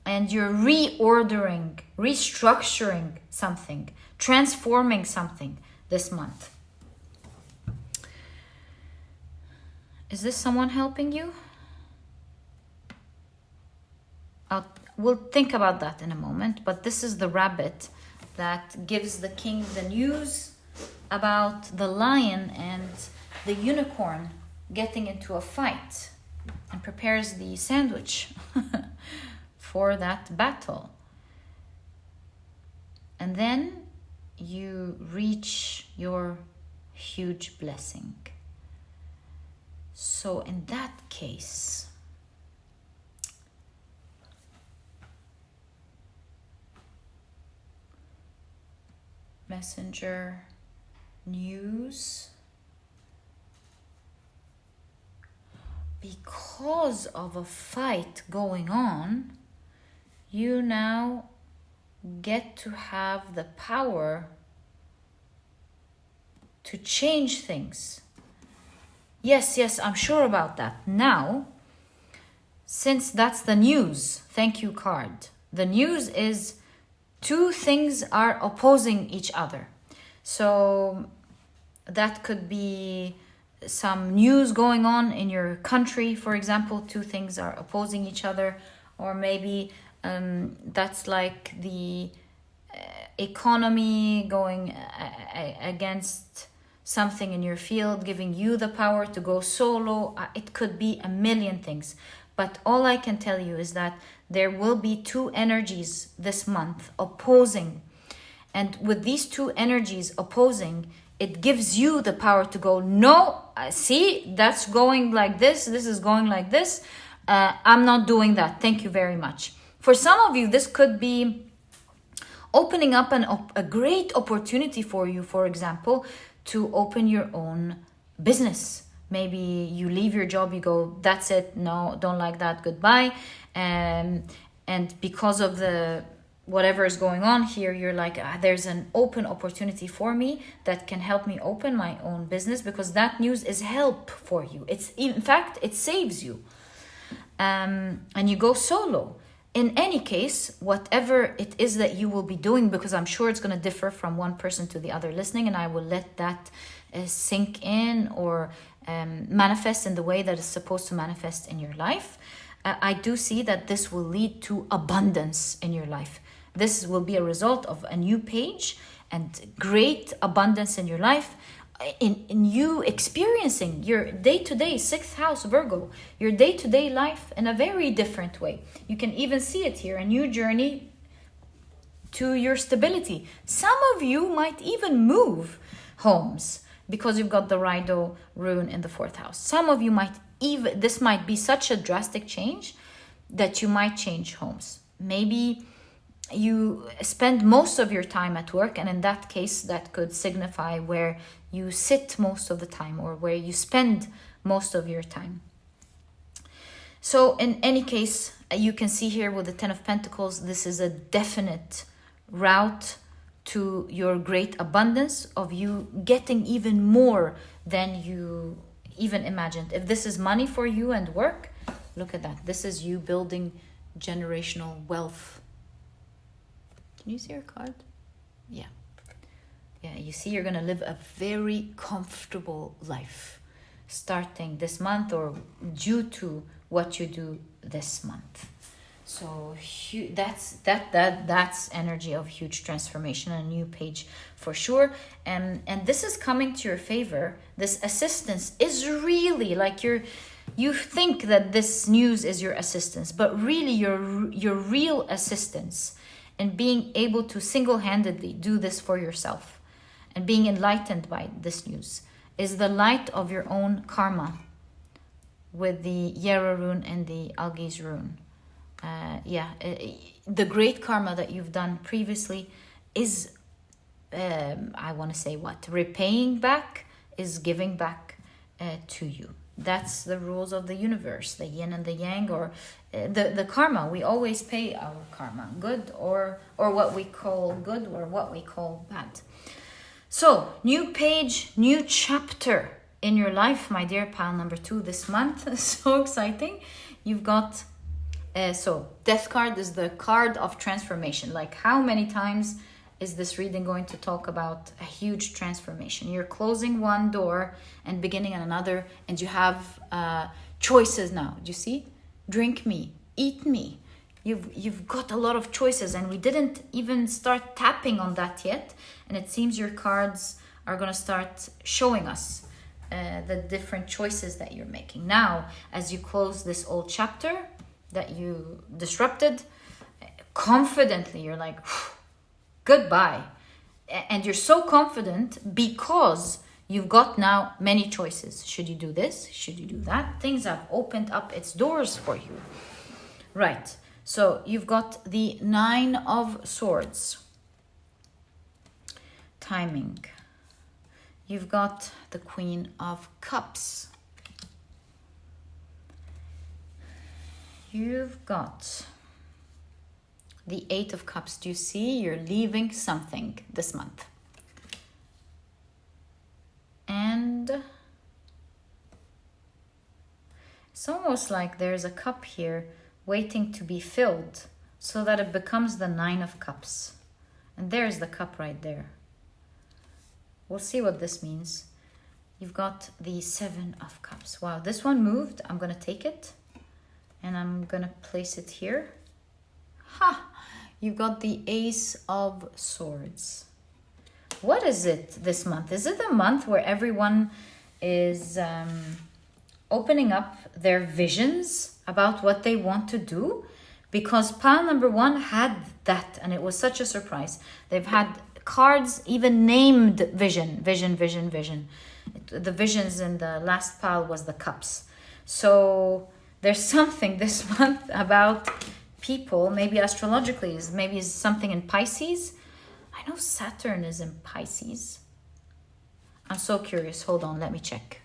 And you're reordering, restructuring something, transforming something this month. Is this someone helping you? We'll think about that in a moment, but this is the rabbit that gives the king the news about the lion and the unicorn getting into a fight, and prepares the sandwich for that battle. And then you reach your huge blessing. So in that case, messenger news, because of a fight going on, you now get to have the power to change things. Yes, I'm sure about that. Now, since that's the news, thank you card. The news is 2 things are opposing each other. So that could be some news going on in your country, for example. 2 things are opposing each other. Or maybe that's like the economy going against something in your field, giving you the power to go solo. It could be a million things. But all I can tell you is that there will be 2 energies this month opposing. And with these 2 energies opposing, it gives you the power to go, no, see, that's going like this. This is going like this. I'm not doing that. Thank you very much. For some of you, this could be opening up a great opportunity for you, for example, to open your own business. Maybe you leave your job, you go, that's it, no, don't like that, goodbye. And because of the whatever is going on here, you're like, there's an open opportunity for me that can help me open my own business, because that news is help for you. It's, in fact, it saves you. And you go solo. In any case, whatever it is that you will be doing, because I'm sure it's going to differ from one person to the other listening, and I will let that sink in or manifest in the way that it's supposed to manifest in your life. I do see that this will lead to abundance in your life. This will be a result of a new page and great abundance in your life. in you experiencing your day-to-day 6th house Virgo, your day-to-day life in a very different way. You can even see it here, a new journey to your stability. Some of you might even move homes because you've got the Raido rune in the 4th house. Some of you might even, this might be such a drastic change that you might change homes. Maybe you spend most of your time at work, and in that case that could signify where you sit most of the time or where you spend most of your time. So in any case, you can see here with the 10 of Pentacles, this is a definite route to your great abundance, of you getting even more than you even imagined. If this is money for you and work, look at that. This is you building generational wealth. Can you see your card? Yeah. Yeah, you see you're going to live a very comfortable life starting this month or due to what you do this month. So that's energy of huge transformation, a new page for sure. And this is coming to your favor. This assistance is really like you think that this news is your assistance, but really your real assistance in being able to single-handedly do this for yourself and being enlightened by this news is the light of your own karma with the Yara rune and the Algiz rune. The great karma that you've done previously is, I want to say what? Repaying back is giving back to you. That's the rules of the universe, the yin and the yang, or the karma. We always pay our karma, good or what we call good or what we call bad. So, new page, new chapter in your life, my dear pile number 2 this month. So exciting. You've got, Death card is the card of transformation. Like, how many times is this reading going to talk about a huge transformation? You're closing one door and beginning another, and you have choices now. Do you see? Drink me, eat me. You've got a lot of choices, and we didn't even start tapping on that yet. And it seems your cards are going to start showing us the different choices that you're making. Now, as you close this old chapter that you disrupted, confidently, you're like, goodbye. And you're so confident because you've got now many choices. Should you do this? Should you do that? Things have opened up its doors for you. Right. So you've got the 9 of Swords. Timing. You've got the Queen of Cups. You've got the 8 of Cups. Do you see? You're leaving something this month. And it's almost like there's a cup here waiting to be filled so that it becomes the 9 of Cups. And there's the cup right there. We'll see what this means. You've got the 7 of Cups. Wow, this one moved. I'm going to take it and I'm going to place it here. Ha! You've got the Ace of Swords. What is it this month? Is it a month where everyone is opening up their visions about what they want to do? Because pile number 1 had that, and it was such a surprise. They've had cards even named vision. The visions in the last pile was the cups. So there's something this month about people, maybe astrologically, maybe something in Pisces. I know Saturn is in Pisces. I'm so curious. Hold on, let me check.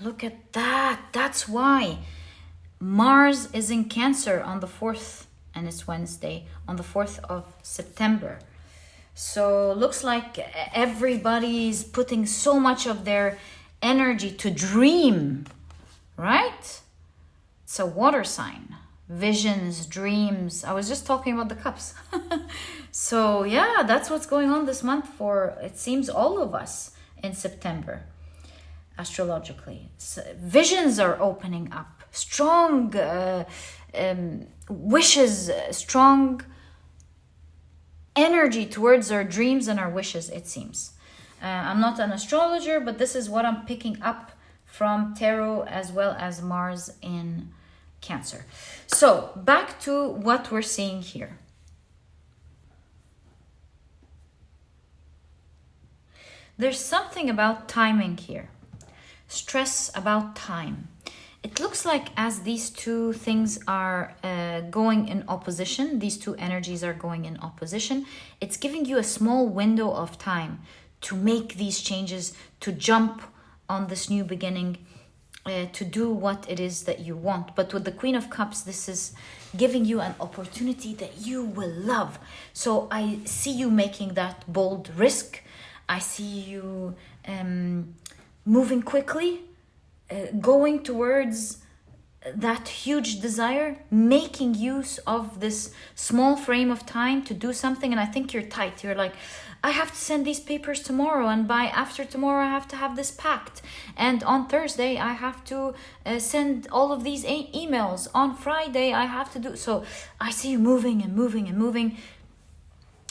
Look at that. That's why. Mars is in Cancer on the 4th, and it's Wednesday, on the 4th of September. So looks like everybody's putting so much of their energy to dream, right? It's a water sign. Visions, dreams. I was just talking about the cups. So yeah, that's what's going on this month for, it seems, all of us in September, astrologically. So visions are opening up. Strong wishes, strong energy towards our dreams and our wishes, it seems. I'm not an astrologer, but this is what I'm picking up from tarot as well as Mars in Cancer. So back to what we're seeing here. There's something about timing here. Stress about time. It looks like as these two things are going in opposition, these two energies are going in opposition, it's giving you a small window of time to make these changes, to jump on this new beginning, to do what it is that you want. But with the Queen of Cups, this is giving you an opportunity that you will love. So I see you making that bold risk. I see you moving quickly, going towards that huge desire, making use of this small frame of time to do something. And I think you're tight. You're like, I have to send these papers tomorrow, and by after tomorrow I have to have this packed, and on Thursday I have to send all of these emails, on Friday I have to do. So I see you moving and moving and moving,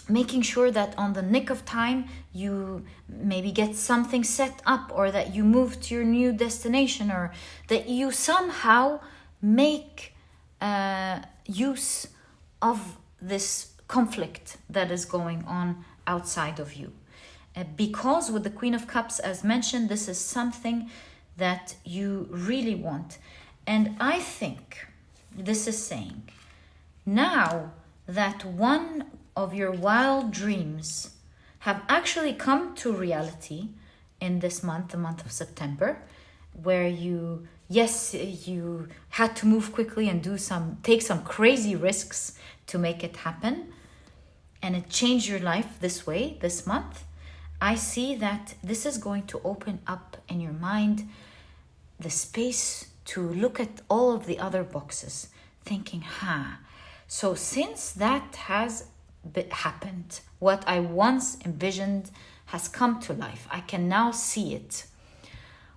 making sure that on the nick of time you maybe get something set up, or that you move to your new destination, or that you somehow make use of this conflict that is going on outside of you. Because with the Queen of Cups, as mentioned, this is something that you really want. And I think this is saying, now that one of your wild dreams have actually come to reality in this month, the month of September, where you had to move quickly and take some crazy risks to make it happen, and it changed your life this way, this month. I see that this is going to open up in your mind the space to look at all of the other boxes, thinking, so since that has happened, what I once envisioned has come to life, I can now see it.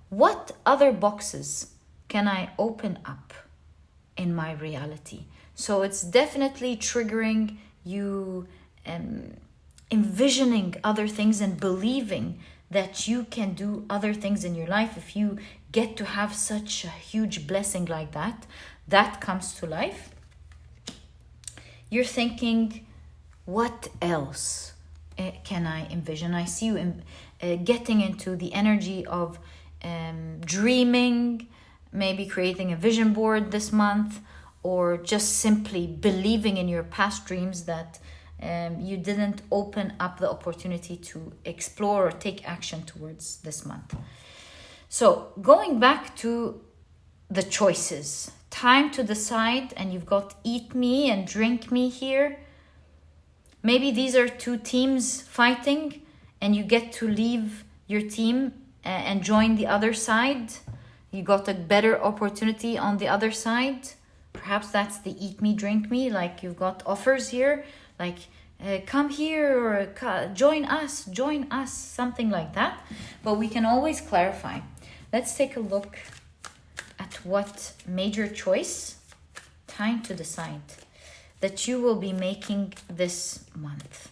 What other boxes can I open up in my reality? So it's definitely triggering you, envisioning other things and believing that you can do other things in your life. If you get to have such a huge blessing like that, that comes to life. You're thinking, what else can I envision? I see you getting into the energy of dreaming, maybe creating a vision board this month, or just simply believing in your past dreams that you didn't open up the opportunity to explore or take action towards this month. So going back to the choices, time to decide, and you've got eat me and drink me here. Maybe these are two teams fighting, and you get to leave your team and join the other side. You got a better opportunity on the other side. Perhaps that's the eat me, drink me. Like you've got offers here, like come here, or join us, something like that. But we can always clarify. Let's take a look at what major choice, time to decide, that you will be making this month.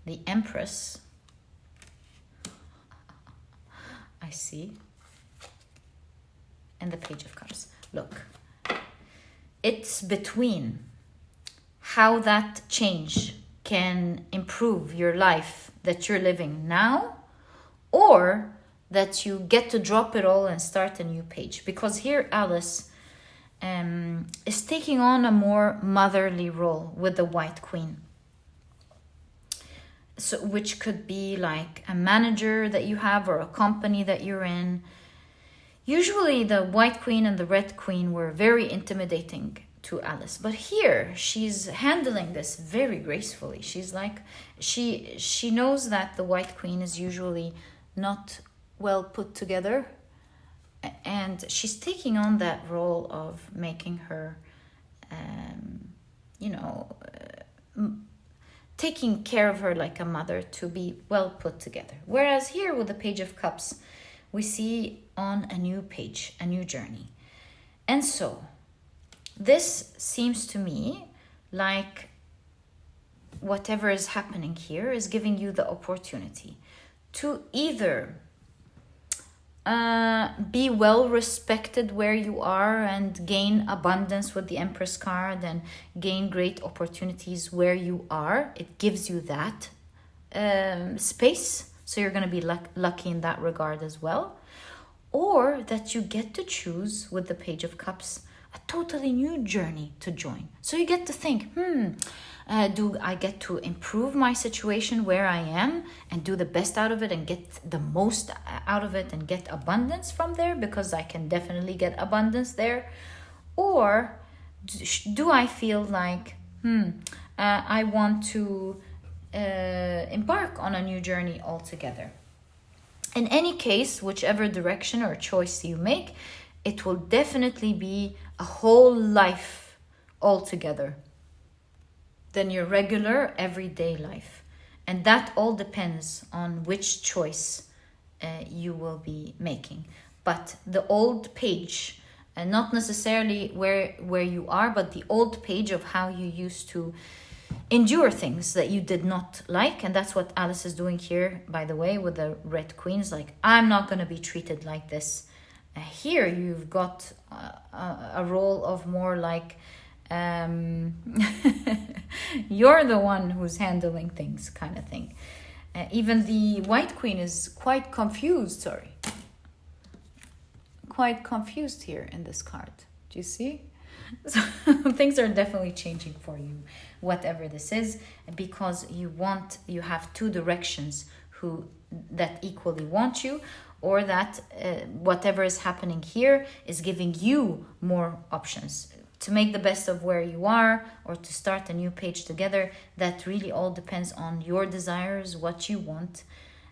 The Empress, I see, and the Page of Cups. Look, it's between how that change can improve your life that you're living now, or that you get to drop it all and start a new page. Because here Alice is taking on a more motherly role with the White Queen. So, which could be like a manager that you have, or a company that you're in. Usually the White Queen and the Red Queen were very intimidating to Alice, but here she's handling this very gracefully. She's like, she knows that the White Queen is usually not well put together, and she's taking on that role of making her taking care of her like a mother, to be well put together. Whereas here with the Page of Cups, we see on a new page, a new journey. And so this seems to me like whatever is happening here is giving you the opportunity to either be well respected where you are and gain abundance with the Empress card and gain great opportunities where you are. It gives you that space, so you're going to be lucky in that regard as well. Or that you get to choose with the Page of Cups a totally new journey to join. So you get to think, do I get to improve my situation where I am and do the best out of it and get the most out of it and get abundance from there, because I can definitely get abundance there? Or do I feel like, I want to embark on a new journey altogether? In any case, whichever direction or choice you make, it will definitely be a whole life altogether than your regular everyday life. And that all depends on which choice you will be making. But the old page, and not necessarily where you are, but the old page of how you used to endure things that you did not like. And that's what Alice is doing here, by the way, with the Red Queen. Is like, I'm not going to be treated like this. Here you've got a role of more like, you're the one who's handling things, kind of thing. Even the White Queen is quite confused, quite confused here in this card. Do you see? So things are definitely changing for you, whatever this is, because you have two directions that equally want you, or that whatever is happening here is giving you more options to make the best of where you are, or to start a new page together. That really all depends on your desires, what you want.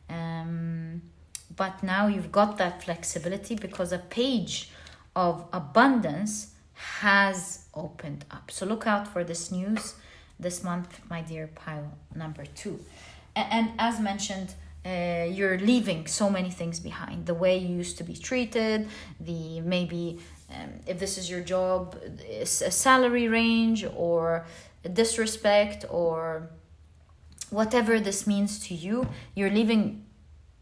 But now you've got that flexibility because a page of abundance has opened up. So look out for this news this month, my dear pile number 2. And as mentioned, you're leaving so many things behind. The way you used to be treated, maybe if this is your job, a salary range or disrespect or whatever this means to you, you're leaving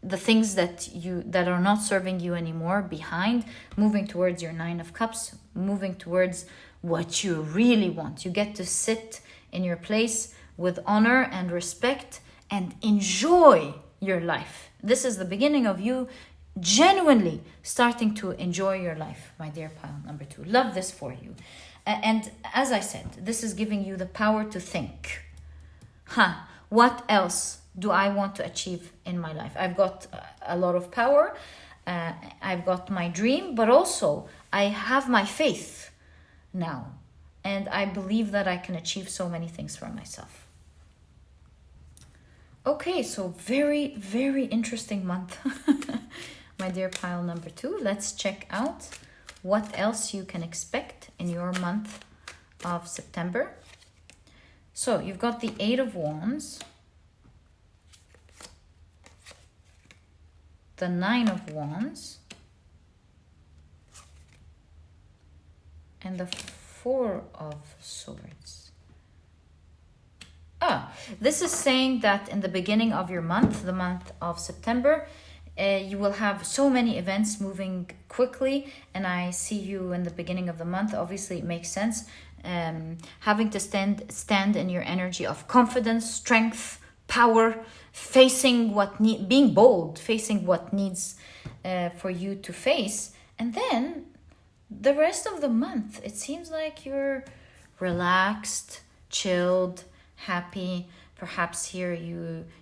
the things that are not serving you anymore behind, moving towards your 9 of Cups, moving towards what you really want. You get to sit in your place with honor and respect and enjoy your life. This is the beginning of you genuinely starting to enjoy your life, my dear pile number 2. Love this for you. And as I said, this is giving you the power to think, what else do I want to achieve in my life? I've got a lot of power. I've got my dream, but also I have my faith now. And I believe that I can achieve so many things for myself. Okay, so very, very interesting month, my dear pile number 2. Let's check out what else you can expect in your month of September. So you've got the 8 of Wands, the 9 of Wands, and the 4 of Swords. This is saying that in the beginning of your month, the month of September, you will have so many events moving quickly, and I see you in the beginning of the month. Obviously, it makes sense. Having to stand in your energy of confidence, strength, power, facing being bold, facing what needs for you to face. And then the rest of the month, it seems like you're relaxed, chilled, happy. Perhaps here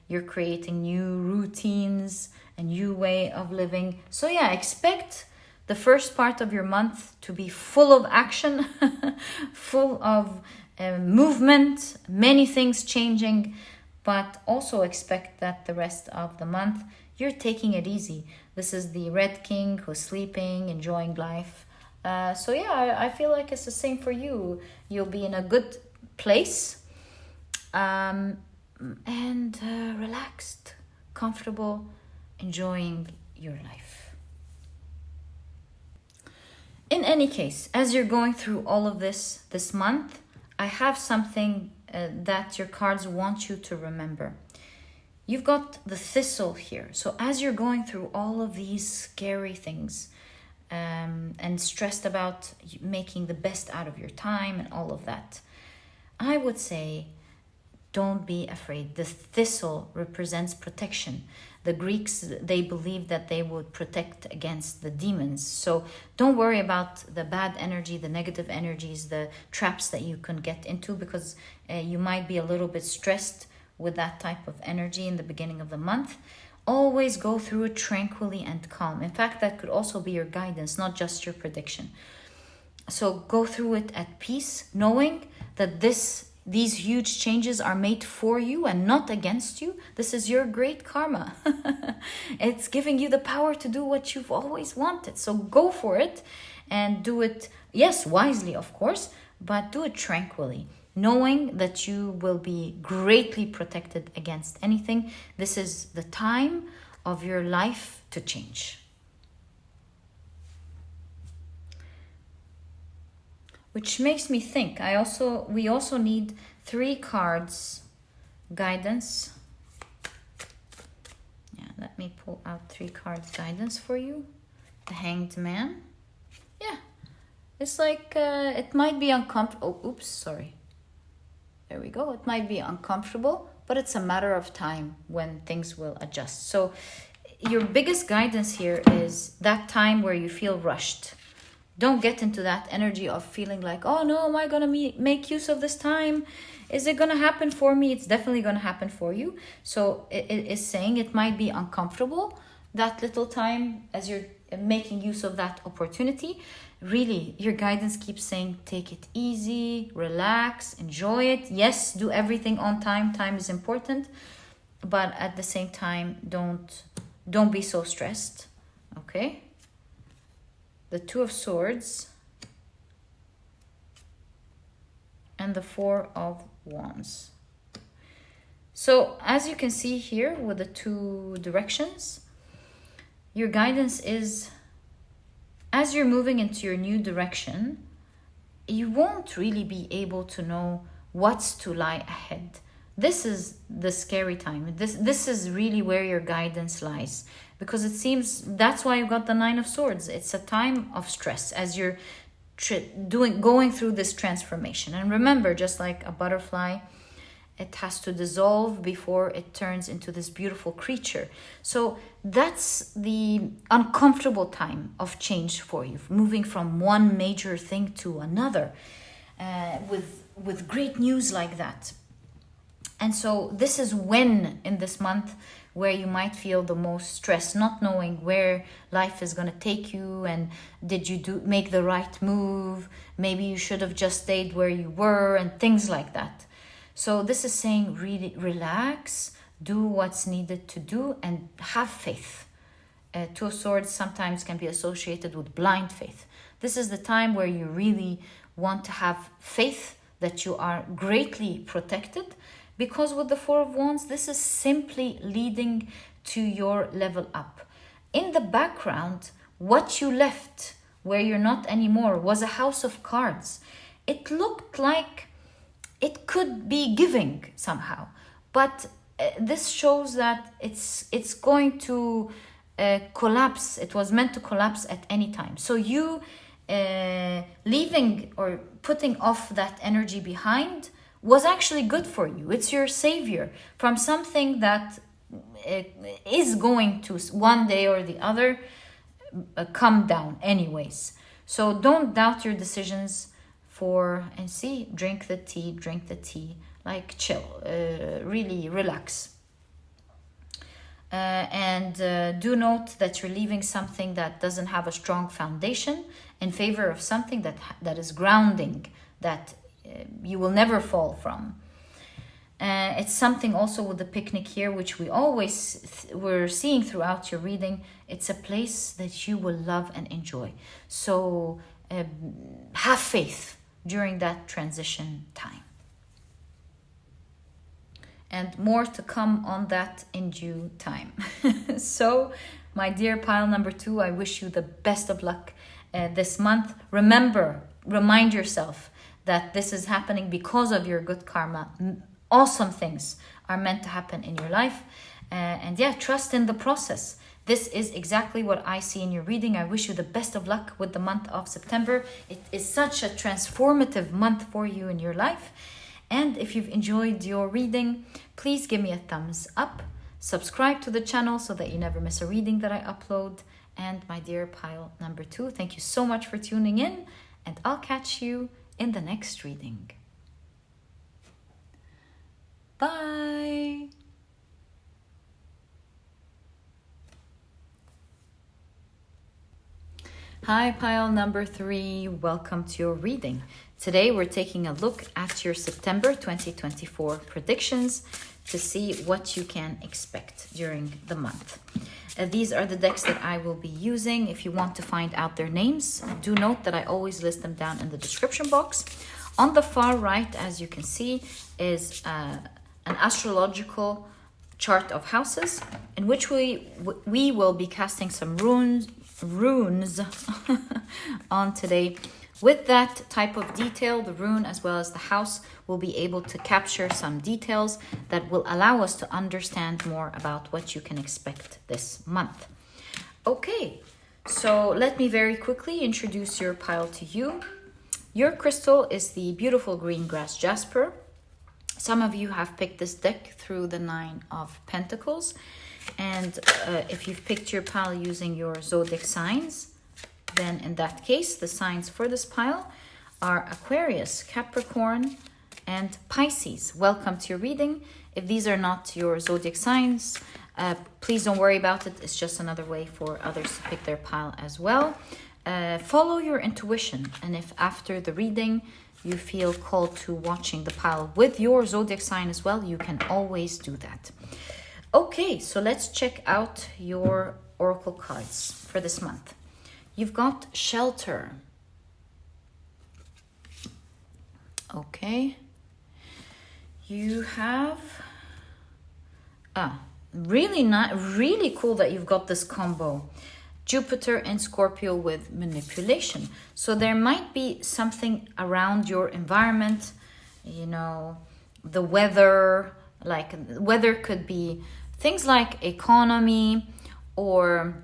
you're creating new routines, a new way of living. So yeah, expect the first part of your month to be full of action, full of movement, many things changing, but also expect that the rest of the month you're taking it easy. This is the Red King who's sleeping, enjoying life. So yeah, I feel like it's the same for you. You'll be in a good place, and relaxed, comfortable, enjoying your life. In any case, as you're going through all of this month, I have something that your cards want you to remember. You've got the thistle here. So as you're going through all of these scary things and stressed about making the best out of your time and all of that, I would say don't be afraid. The thistle represents protection. The Greeks, they believed that they would protect against the demons. So don't worry about the bad energy, the negative energies, the traps that you can get into, because you might be a little bit stressed with that type of energy in the beginning of the month. Always go through it tranquilly and calm. In fact, that could also be your guidance, not just your prediction. So go through it at peace, knowing that these huge changes are made for you and not against you. This is your great karma. It's giving you the power to do what you've always wanted. So go for it and do it, yes, wisely, of course, but do it tranquilly, knowing that you will be greatly protected against anything. This is the time of your life to change. Which makes me think, we also need 3 cards guidance. Yeah, let me pull out 3 cards guidance for you. The Hanged Man. Yeah, it's like it might be uncomfortable. Oh, oops, sorry. There we go. It might be uncomfortable, but it's a matter of time when things will adjust. So your biggest guidance here is that time where you feel rushed. Don't get into that energy of feeling like, oh no, am I going to make use of this time? Is it going to happen for me? It's definitely going to happen for you. So it is saying it might be uncomfortable, that little time as you're making use of that opportunity. Really, your guidance keeps saying, take it easy, relax, enjoy it. Yes, do everything on time. Time is important. But at the same time, don't be so stressed. Okay? The 2 of Swords and the 4 of Wands. So as you can see here with the 2 directions, your guidance is, as you're moving into your new direction, you won't really be able to know what's to lie ahead. This is the scary time. This is really where your guidance lies, because it seems that's why you got the 9 of Swords. It's a time of stress as you're going through this transformation. And remember, just like a butterfly, it has to dissolve before it turns into this beautiful creature. So that's the uncomfortable time of change for you, moving from one major thing to another, with great news like that. And so this is when in this month where you might feel the most stress, not knowing where life is going to take you, and did you make the right move? Maybe you should have just stayed where you were, and things like that. So this is saying really relax, do what's needed to do, and have faith. 2 of Swords sometimes can be associated with blind faith. This is the time where you really want to have faith that you are greatly protected, because with the 4 of Wands, this is simply leading to your level up. In the background, what you left where you're not anymore was a house of cards. It looked like it could be giving somehow, but this shows that it's going to collapse. It was meant to collapse at any time. So you leaving or putting off that energy behind was actually good for you. It's your savior from something that is going to one day or the other come down anyways. So don't doubt your decisions drink the tea, like chill, really relax. And do note that you're leaving something that doesn't have a strong foundation in favor of something that is grounding, that you will never fall from. It's something also with the picnic here, which we're seeing throughout your reading. It's a place that you will love and enjoy. So have faith during that transition time. And more to come on that in due time. So, my dear pile number 2, I wish you the best of luck this month. Remind yourself that this is happening because of your good karma. Awesome things are meant to happen in your life. And yeah, trust in the process. This is exactly what I see in your reading. I wish you the best of luck with the month of September. It is such a transformative month for you in your life. And if you've enjoyed your reading, please give me a thumbs up. Subscribe to the channel so that you never miss a reading that I upload. And my dear pile number 2, thank you so much for tuning in. And I'll catch you in the next reading. Bye. Hi, pile number 3. Welcome to your reading. Today we're taking a look at your September 2024 predictions to see what you can expect during the month. These are the decks that I will be using. If you want to find out their names, do note that I always list them down in the description box. On the far right, as you can see, is an astrological chart of houses in which we will be casting some runes on today. With that type of detail, the rune as well as the house will be able to capture some details that will allow us to understand more about what you can expect this month. Okay, so let me very quickly introduce your pile to you. Your crystal is the beautiful green grass Jasper. Some of you have picked this deck through the 9 of Pentacles. And if you've picked your pile using your zodiac signs, then in that case, the signs for this pile are Aquarius, Capricorn, and Pisces. Welcome to your reading. If these are not your zodiac signs, please don't worry about it. It's just another way for others to pick their pile as well. Follow your intuition. And if after the reading you feel called to watching the pile with your zodiac sign as well, you can always do that. Okay, so let's check out your oracle cards for this month. You've got shelter. Okay. You have really cool that you've got this combo. Jupiter and Scorpio with manipulation. So there might be something around your environment, you know, the weather, like weather could be things like economy or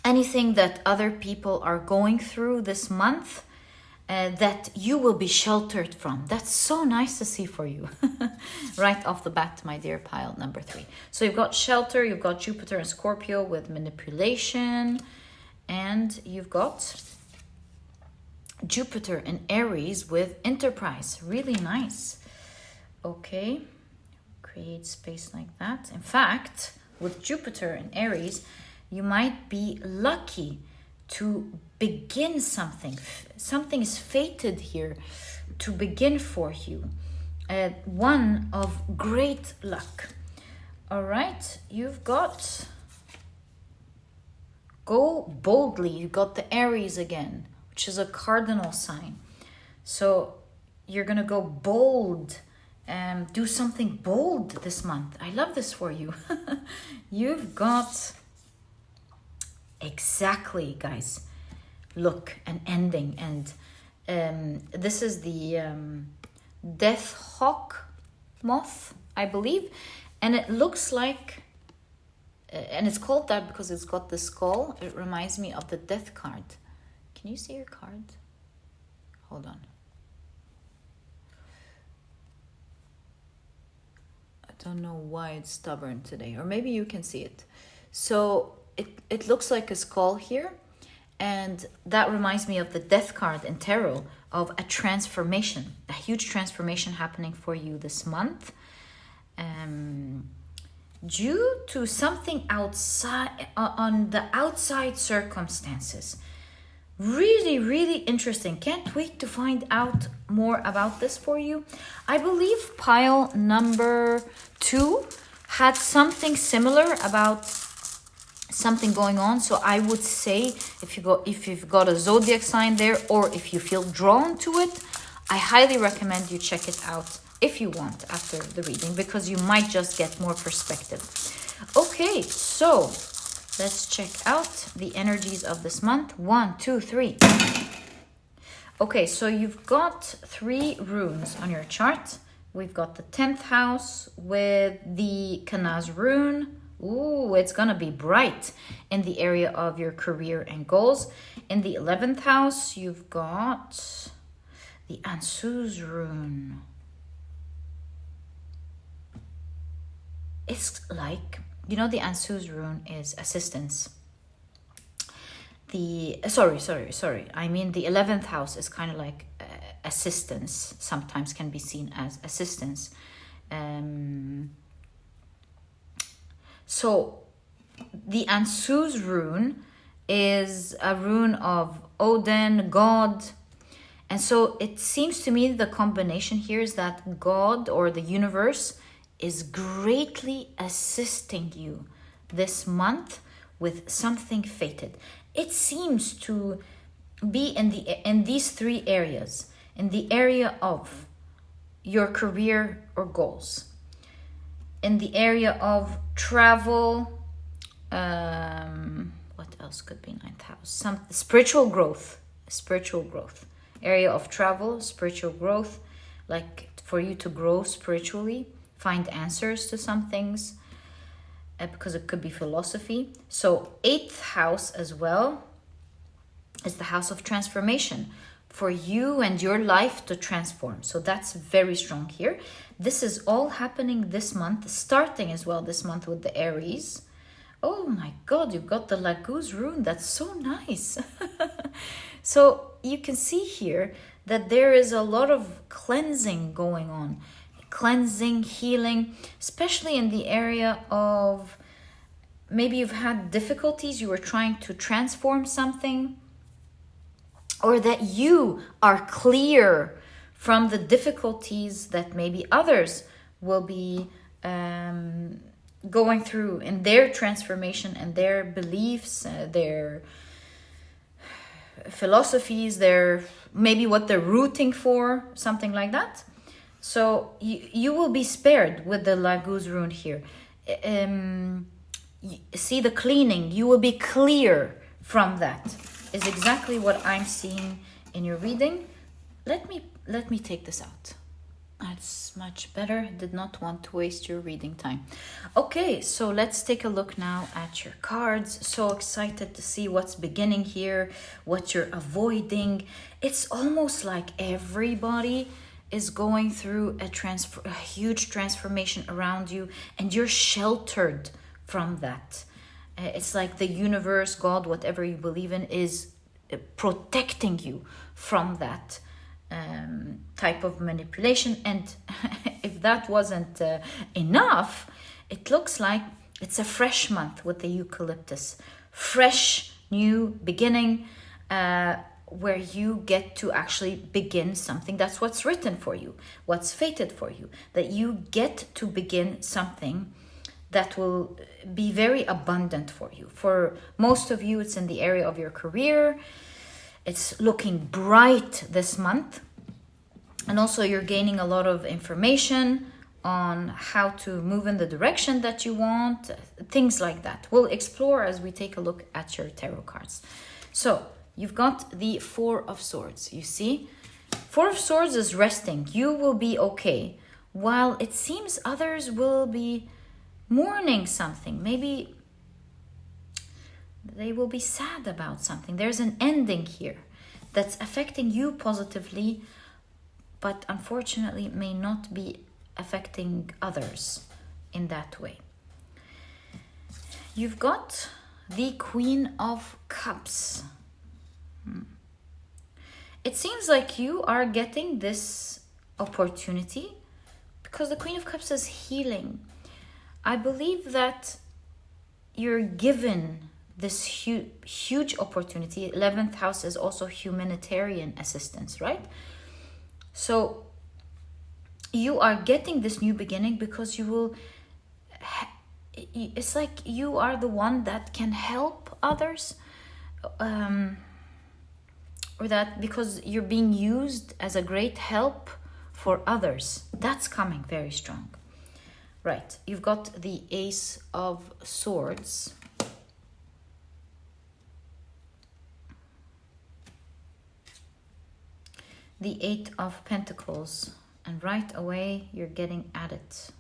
anything that other people are going through this month that you will be sheltered from. That's so nice to see for you. Right off the bat, my dear pile number 3. So you've got shelter, you've got Jupiter and Scorpio with manipulation, and you've got Jupiter and Aries with enterprise. Really nice. Okay, create space like that. In fact, with Jupiter and Aries, you might be lucky to begin something. Something is fated here to begin for you. One of great luck. All right, you've got go boldly. You've got the Aries again, which is a cardinal sign. So you're going to go bold and do something bold this month. I love this for you. You've got exactly, guys. Look, an ending, and this is the Death Hawk moth, I believe, and it looks like, and it's called that because it's got the skull. It reminds me of the Death card. Can you see your card? Hold on. I don't know why it's stubborn today, or maybe you can see it. So it looks like a skull here. And that reminds me of the Death card in tarot, of a transformation, a huge transformation happening for you this month. Due to something outside, on the outside circumstances. Really interesting. Can't wait to find out more about this for you. I believe pile number 2 had something similar about something going on. So I would say if you've got a zodiac sign there, or if you feel drawn to it, I highly recommend you check it out if you want after the reading, because you might just get more perspective. Okay, so let's check out the energies of this month. 1, 2, 3. Okay, so you've got 3 runes on your chart. We've got the 10th house with the Kanaz rune. Ooh, it's gonna be bright in the area of your career and goals. In the 11th house, you've got the Ansuz rune. It's like, you know, the Ansuz rune is assistance. Sorry. I mean, the 11th house is kind of like assistance, sometimes can be seen as assistance. So the Ansuz rune is a rune of Odin, God. And so it seems to me the combination here is that God or the universe is greatly assisting you this month with something fated. It seems to be in these 3 areas. In the area of your career or goals, in the area of travel, what else could be 9th house? Some spiritual growth, area of travel, spiritual growth, like for you to grow spiritually, find answers to some things, because it could be philosophy. So 8th house as well is the house of transformation, for you and your life to transform. So that's very strong here. This is all happening this month, starting as well this month with the Aries. Oh my God, you've got the Laguz rune. That's so nice. So you can see here that there is a lot of cleansing going on. Cleansing, healing, especially in the area of maybe you've had difficulties, you were trying to transform something, or that you are clear from the difficulties that maybe others will be going through in their transformation and their beliefs, their philosophies, their maybe what they're rooting for, something like that. So you will be spared with the Laguz rune here. See the cleaning, you will be clear from that, is exactly what I'm seeing in your reading. Let me take this out. That's much better. Did not want to waste your reading time. Okay, so let's take a look now at your cards. So excited to see what's beginning here, what you're avoiding. It's almost like everybody is going through a huge transformation around you, and you're sheltered from that. It's like the universe, God, whatever you believe in, is protecting you from that type of manipulation. And if that wasn't enough, it looks like it's a fresh month with the eucalyptus. Fresh, new beginning, where you get to actually begin something. That's what's written for you, what's fated for you, that you get to begin something that will be very abundant for you. For most of you, it's in the area of your career. It's looking bright this month. And also you're gaining a lot of information on how to move in the direction that you want, things like that. We'll explore as we take a look at your tarot cards. So you've got the 4 of Swords, you see? 4 of Swords is resting. You will be okay. While it seems others will be mourning something. Maybe they will be sad about something. There's an ending here that's affecting you positively, but unfortunately may not be affecting others in that way. You've got the Queen of Cups. It seems like you are getting this opportunity because the Queen of Cups is healing. I believe that you're given this huge opportunity. 11th house is also humanitarian assistance, right? So you are getting this new beginning because you will, it's like you are the one that can help others, or that because you're being used as a great help for others. That's coming very strong. Right, you've got the Ace of Swords. the Eight of Pentacles, and right away you're getting at it.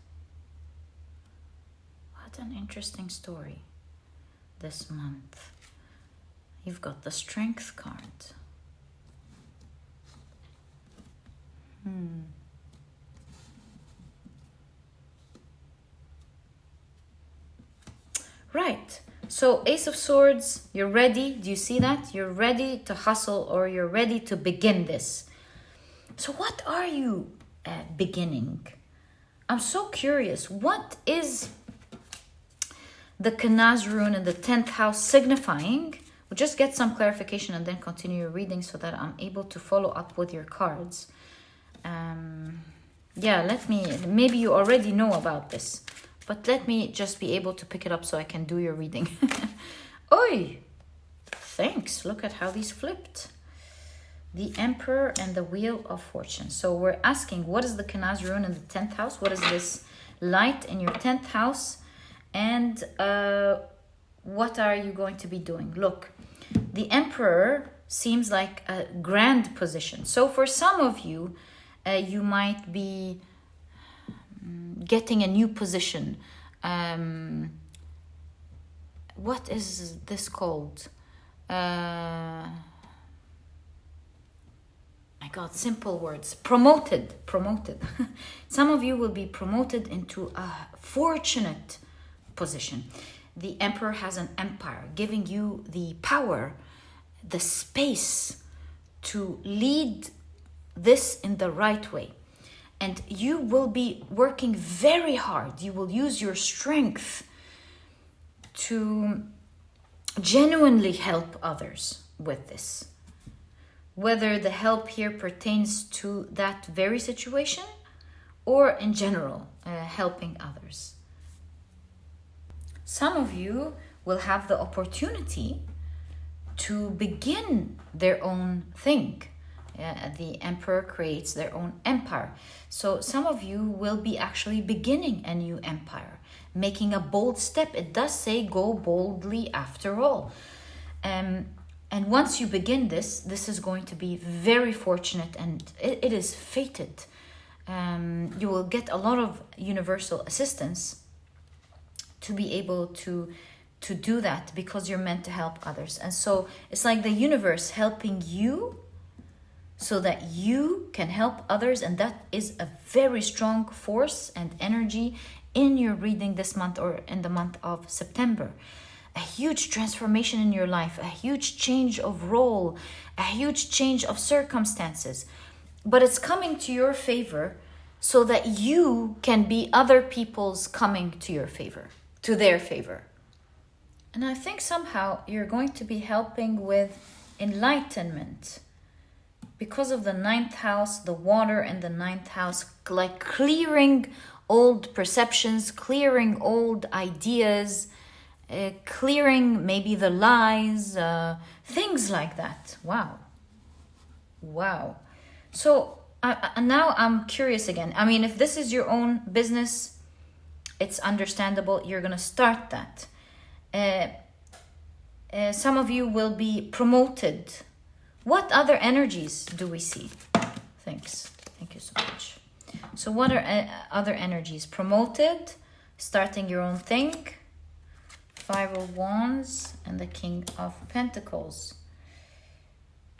What an interesting story this month. You've got the Strength card. Right. So Ace of Swords, you're ready. Do you see that? You're ready to hustle, or you're ready to begin this. So what are you beginning? I'm so curious. What is the Kanaz rune in the 10th house signifying? We'll just get some clarification and then continue your reading so that I'm able to follow up with your cards. Yeah, maybe you already know about this, but let me just be able to pick it up so I can do your reading. Oi! Thanks. Look at how these flipped. The Emperor and the Wheel of Fortune. So we're asking, what is the Kanaz rune in the 10th house? What is this light in your 10th house? And what are you going to be doing? Look, the Emperor seems like a grand position. So for some of you, you might be getting a new position. What is this called? My God, simple words. Promoted. Some of you will be promoted into a fortunate position. The Emperor has an empire, giving you the power, the space to lead this in the right way. And you will be working very hard. You will use your strength to genuinely help others with this. Whether the help here pertains to that very situation or in general, helping others. Some of you will have the opportunity to begin their own thing. The Emperor creates their own empire. So some of you will be actually beginning a new empire, making a bold step. It does say go boldly after all. And once you begin this is going to be very fortunate, and it is fated. You will get a lot of universal assistance to be able to do that, because you're meant to help others. And so it's like the universe helping you so that you can help others. And that is a very strong force and energy in your reading this month, or in the month of September. A huge transformation in your life, a huge change of role, a huge change of circumstances. But it's coming to your favor so that you can be other people's coming to your favor, to their favor. And I think somehow you're going to be helping with enlightenment. Because of the 9th house, the water and the 9th house, like clearing old perceptions, clearing old ideas, clearing maybe the lies, things like that. Wow. So now I'm curious again. I mean, if this is your own business, it's understandable. You're going to start that. Some of you will be promoted. What other energies do we see? Thanks. Thank you so much. So what are other energies? Promoted, starting your own thing, 5 of Wands, and the King of Pentacles.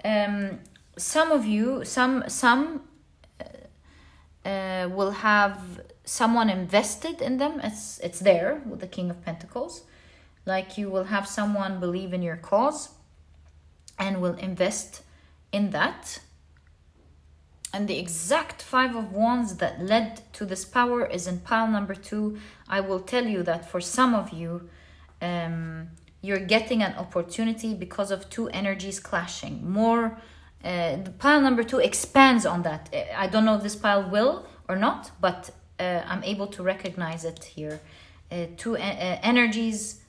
Some of you, some will have someone invested in them. It's there with the King of Pentacles. Like you will have someone believe in your cause and will invest in that. And the exact 5 of Wands that led to this power is in pile number 2. I will tell you that for some of you, you're getting an opportunity because of 2 energies clashing. More, the pile number 2 expands on that. I don't know if this pile will or not, but I'm able to recognize it here. 2 energies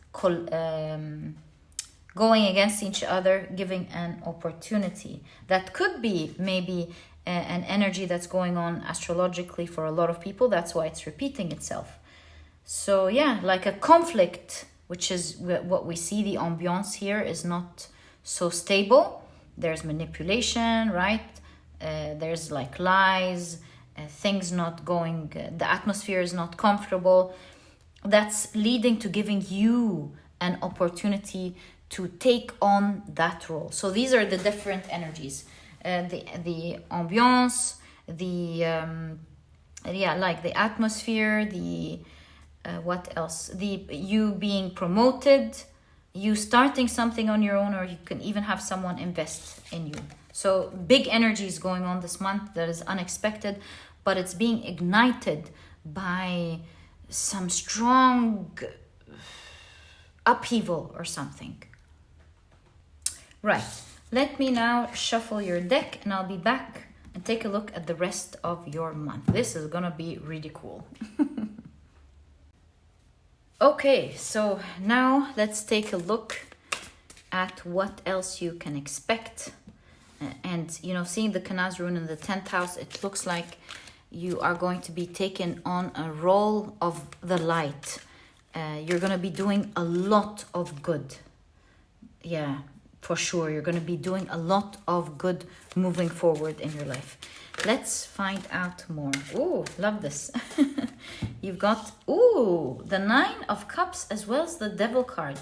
going against each other, giving an opportunity. That could be maybe an energy that's going on astrologically for a lot of people. That's why it's repeating itself. So yeah, like a conflict, which is what we see. The ambiance here is not so stable. There's manipulation, right? there's like lies, things not going, the atmosphere is not comfortable. That's leading to giving you an opportunity to take on that role. So these are the different energies. The ambiance, like the atmosphere, what else? You being promoted, you starting something on your own, or you can even have someone invest in you. So big energy is going on this month that is unexpected, but it's being ignited by some strong upheaval or something. Right, let me now shuffle your deck and I'll be back and take a look at the rest of your month. This is gonna be really cool. Okay, so now let's take a look at what else you can expect. And, you know, seeing the Kanaz rune in the 10th house, it looks like you are going to be taken on a role of the light. You're going to be doing a lot of good. Yeah, for sure. You're going to be doing a lot of good moving forward in your life. Let's find out more. Ooh, love this. You've got, the 9 of Cups as well as the Devil card.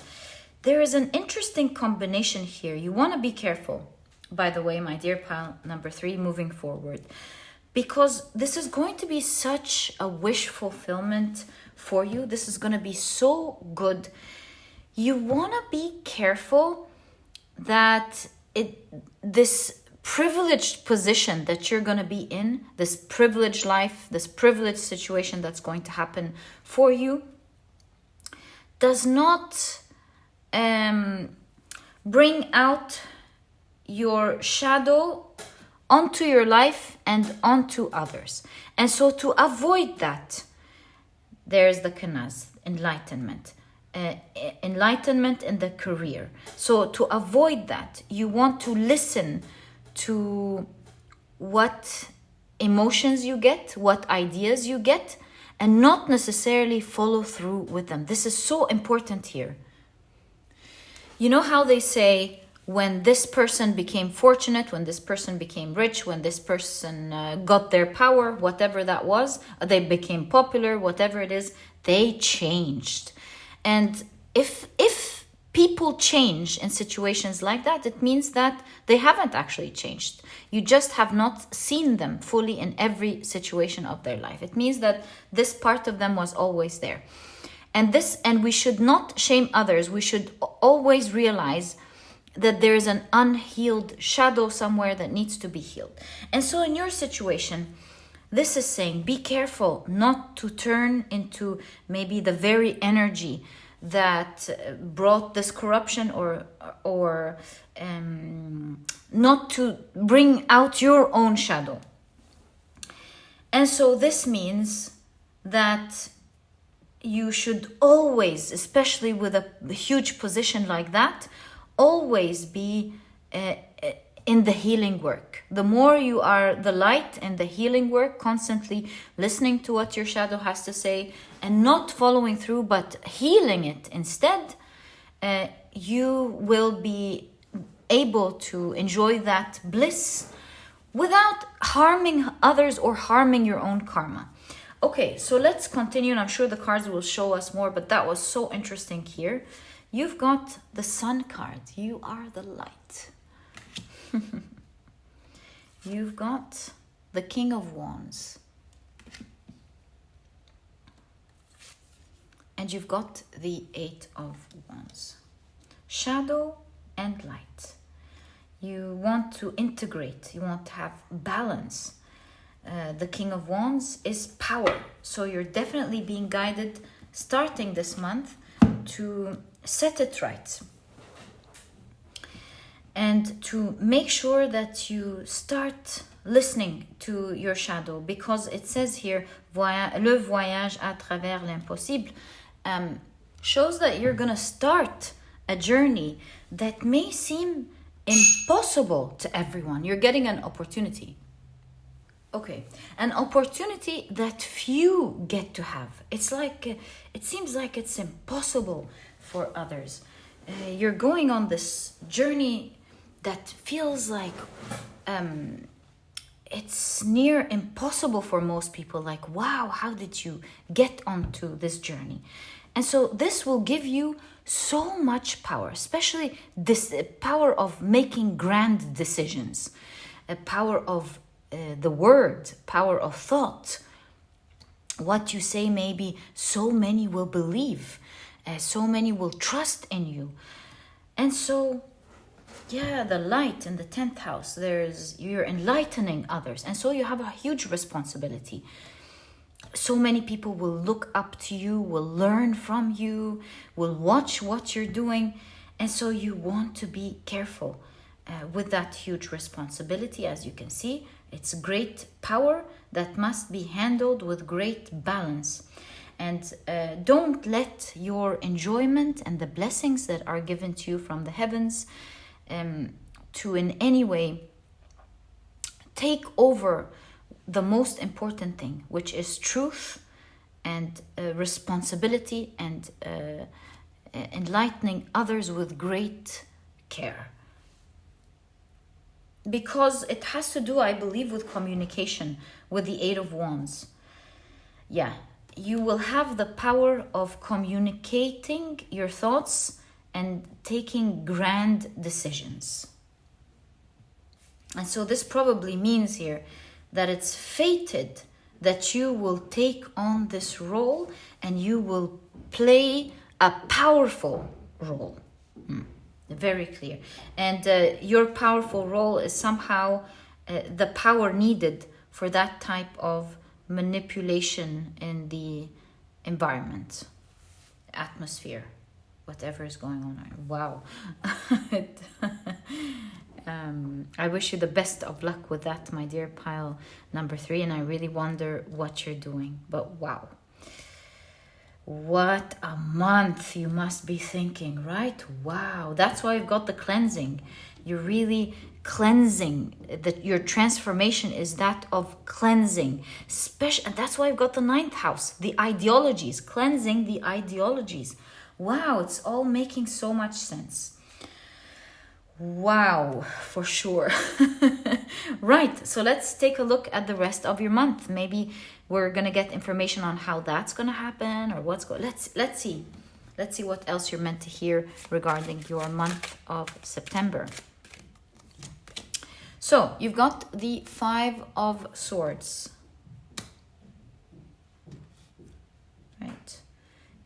There is an interesting combination here. You want to be careful, by the way, my dear pile number 3, moving forward. Because this is going to be such a wish fulfillment for you. This is going to be so good. You want to be careful that this privileged position that you're going to be in, this privileged life, this privileged situation that's going to happen for you, does not bring out your shadow onto your life and onto others. And so to avoid that, there's the Kanaz, enlightenment. Enlightenment in the career. So to avoid that, you want to listen to what emotions you get, what ideas you get, and not necessarily follow through with them. This is so important here. You know how they say, when this person became fortunate, when this person became rich, when this person got their power, whatever that was, they became popular, whatever it is, they changed. And if people change in situations like that, it means that they haven't actually changed. You just have not seen them fully in every situation of their life. It means that this part of them was always there. And we should not shame others. We should always realize that there is an unhealed shadow somewhere that needs to be healed. And so in your situation, this is saying, be careful not to turn into maybe the very energy that brought this corruption, or not to bring out your own shadow. And so this means that you should always, especially with a huge position like that, always be in the healing work. The more you are the light and the healing work, constantly listening to what your shadow has to say and not following through, but healing it instead, you will be able to enjoy that bliss without harming others or harming your own karma. Okay, so let's continue, and I'm sure the cards will show us more, but that was so interesting here. You've got the Sun card. You are the light. You've got the King of Wands. And you've got the 8 of Wands. Shadow and light. You want to integrate. You want to have balance. The King of Wands is power. So you're definitely being guided starting this month to set it right. And to make sure that you start listening to your shadow, because it says here, le voyage à travers l'impossible, shows that you're going to start a journey that may seem impossible to everyone. You're getting an opportunity. Okay, an opportunity that few get to have. It's like, it seems like it's impossible for others. You're going on this journey that feels like it's near impossible for most people. Like, wow, how did you get onto this journey? And so this will give you so much power, especially this power of making grand decisions, a power of the word, power of thought. What you say, maybe so many will believe, so many will trust in you. And so, yeah, the light in the 10th house, you're enlightening others. And so you have a huge responsibility. So many people will look up to you, will learn from you, will watch what you're doing. And so you want to be careful with that huge responsibility. As you can see, it's great power that must be handled with great balance. And don't let your enjoyment and the blessings that are given to you from the heavens to in any way take over the most important thing, which is truth and responsibility and enlightening others with great care. Because it has to do, I believe, with communication, with the 8 of Wands. Yeah, you will have the power of communicating your thoughts and taking grand decisions. And so this probably means here that it's fated that you will take on this role and you will play a powerful role. Very clear. And your powerful role is somehow the power needed for that type of manipulation in the environment, atmosphere, whatever is going on. Wow. I wish you the best of luck with that, my dear pile number 3, and I really wonder what you're doing. But wow, what a month you must be thinking, right? Wow, that's why you've got the cleansing. You're really cleansing, that your transformation is that of cleansing. And that's why you've got the 9th house, the ideologies, cleansing the ideologies. Wow, it's all making so much sense. Wow, for sure. Right, so let's take a look at the rest of your month. Maybe we're gonna get information on how that's gonna happen or what's going. Let's see what else you're meant to hear regarding your month of September. So you've got the 5 of Swords. Right,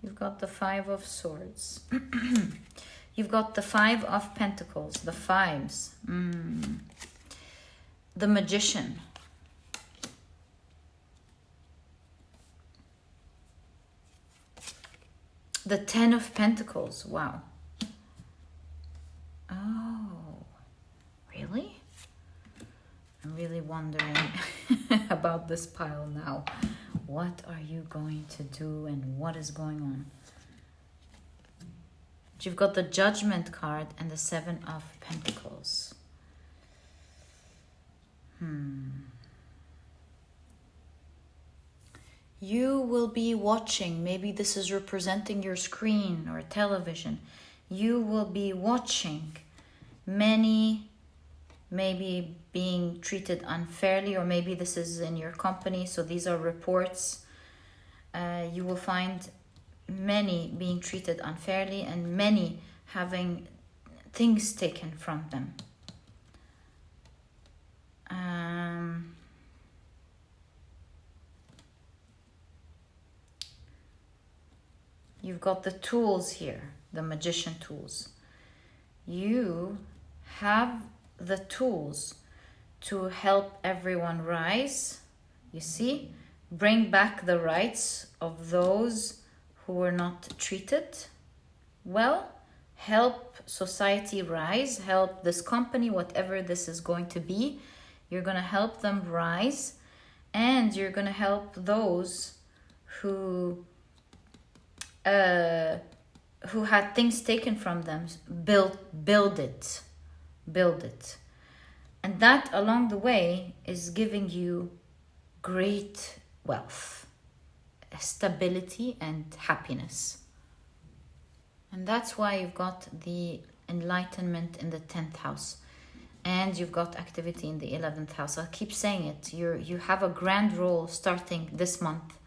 you've got the 5 of Swords. You've got the 5 of Pentacles, the 5s. The Magician. The 10 of Pentacles, wow. Oh, really? I'm really wondering about this pile now. What are you going to do and what is going on? You've got the Judgment card and the 7 of Pentacles. You will be watching, maybe this is representing your screen or television. You will be watching many maybe being treated unfairly, or maybe this is in your company, so these are reports. You will find many being treated unfairly and many having things taken from them. You've got the tools here, the Magician tools. You have the tools to help everyone rise. You see, bring back the rights of those who were not treated well, help society rise, help this company, whatever this is going to be. You're going to help them rise, and you're going to help those who had things taken from them build it. And that along the way is giving you great wealth, stability and happiness. And that's why you've got the enlightenment in the 10th house. And you've got activity in the 11th house. I'll keep saying it. You have a grand role starting this month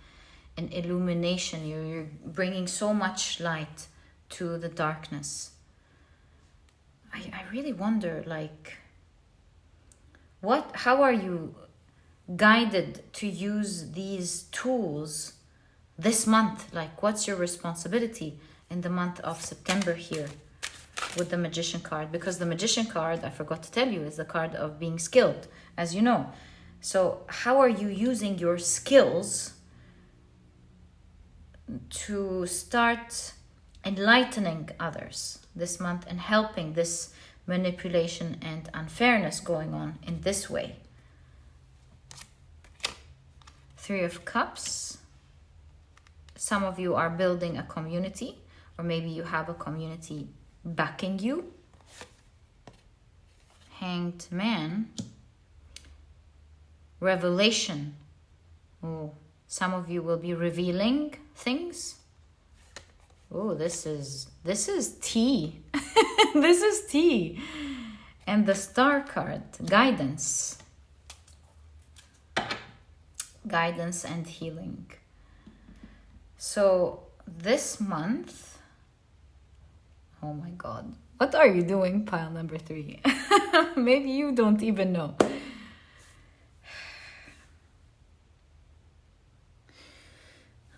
in illumination. You're bringing so much light to the darkness. I really wonder, like, how are you guided to use these tools this month? Like, what's your responsibility in the month of September here with the Magician card? Because the Magician card, I forgot to tell you, is the card of being skilled, as you know. So how are you using your skills to start enlightening others this month and helping this manipulation and unfairness going on in this way? Three of Cups. Some of you are building a community, or maybe you have a community backing you. Hanged Man. Revelation. Oh, some of you will be revealing things. Oh, this is tea. This is tea. And the Star card, guidance. Guidance and healing. So this month, oh my God, what are you doing, pile number 3? Maybe you don't even know.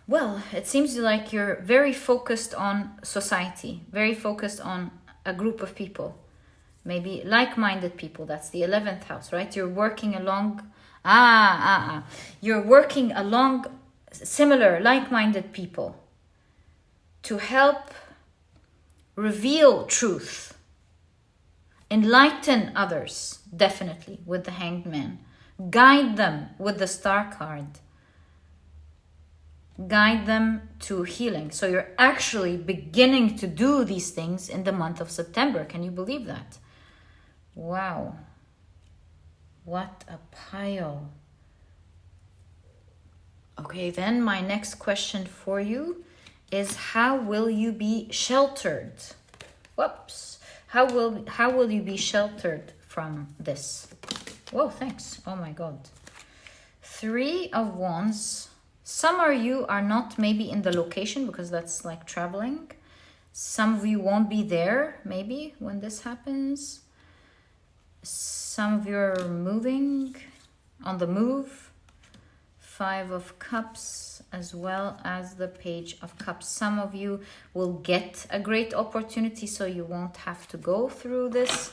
Well, it seems like you're very focused on society, very focused on a group of people, maybe like-minded people. That's the 11th house, right? You're working along, you're working along similar, like-minded people to help reveal truth, enlighten others, definitely, with the Hanged Man, guide them with the Star card, guide them to healing. So you're actually beginning to do these things in the month of September. Can you believe that? Wow. What a pile. Okay, then my next question for you is, how will you be sheltered? Whoops. How will you be sheltered from this? Whoa, thanks. Oh my God. 3 of Wands. Some of you are not maybe in the location because that's like traveling. Some of you won't be there maybe when this happens. Some of you are moving, on the move. 5 of Cups as well as the Page of Cups. Some of you will get a great opportunity, so you won't have to go through this.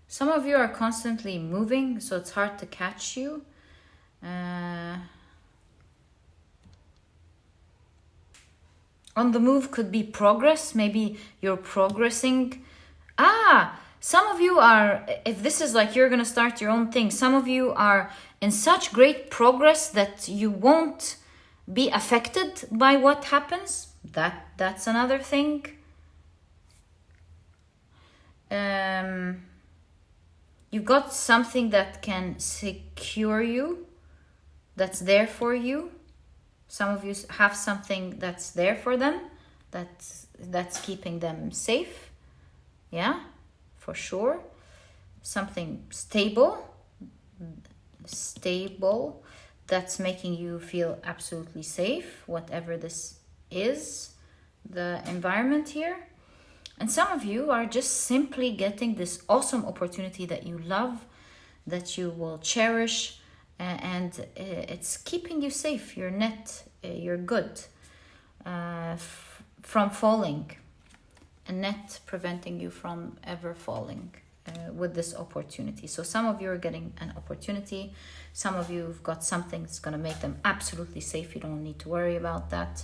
Some of you are constantly moving, so it's hard to catch you. On the move could be progress. Maybe you're progressing. Some of you are, if this is like you're going to start your own thing, some of you are in such great progress that you won't be affected by what happens. That's another thing. You've got something that can secure you, that's there for you. Some of you have something that's there for them, that's keeping them safe. Yeah, for sure. Something stable, that's making you feel absolutely safe, whatever this is, the environment here. And some of you are just simply getting this awesome opportunity that you love, that you will cherish, and it's keeping you safe. You're good from falling. A net preventing you from ever falling with this opportunity. So some of you are getting an opportunity. Some of you have got something that's going to make them absolutely safe. You don't need to worry about that.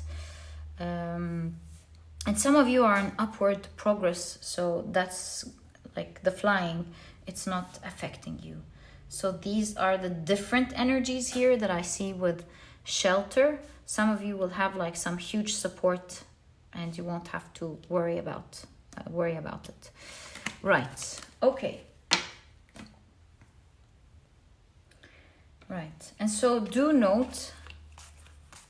And some of you are in upward progress, so that's like the flying, it's not affecting you. So these are the different energies here that I see with shelter. Some of you will have like some huge support and you won't have to worry about it. Right, okay. Right, and so do note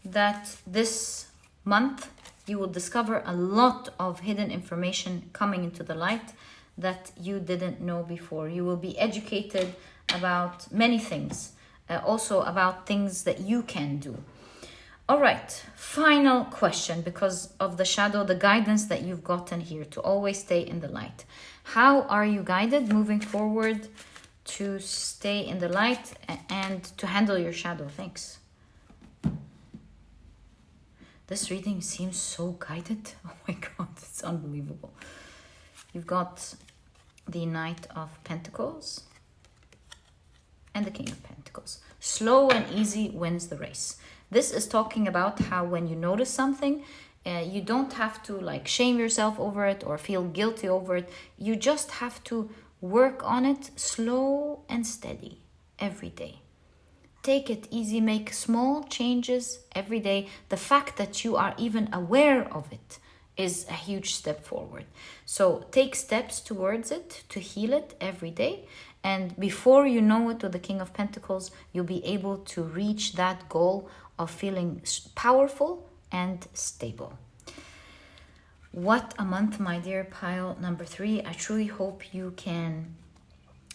that this month You will discover a lot of hidden information coming into the light that you didn't know before. You will be educated about many things, also about things that you can do. All right, final question, because of the shadow, the guidance that you've gotten here to always stay in the light. How are you guided moving forward to stay in the light and to handle your shadow? Thanks. This reading seems so guided. Oh my God, it's unbelievable. You've got the Knight of Pentacles and the King of Pentacles. Slow and easy wins the race. This is talking about how when you notice something, you don't have to like shame yourself over it or feel guilty over it. You just have to work on it slow and steady every day. Take it easy, make small changes every day. The fact that you are even aware of it is a huge step forward. So take steps towards it to heal it every day. And before you know it, with the King of Pentacles, you'll be able to reach that goal of feeling powerful and stable. What a month, my dear pile number 3. I truly hope you can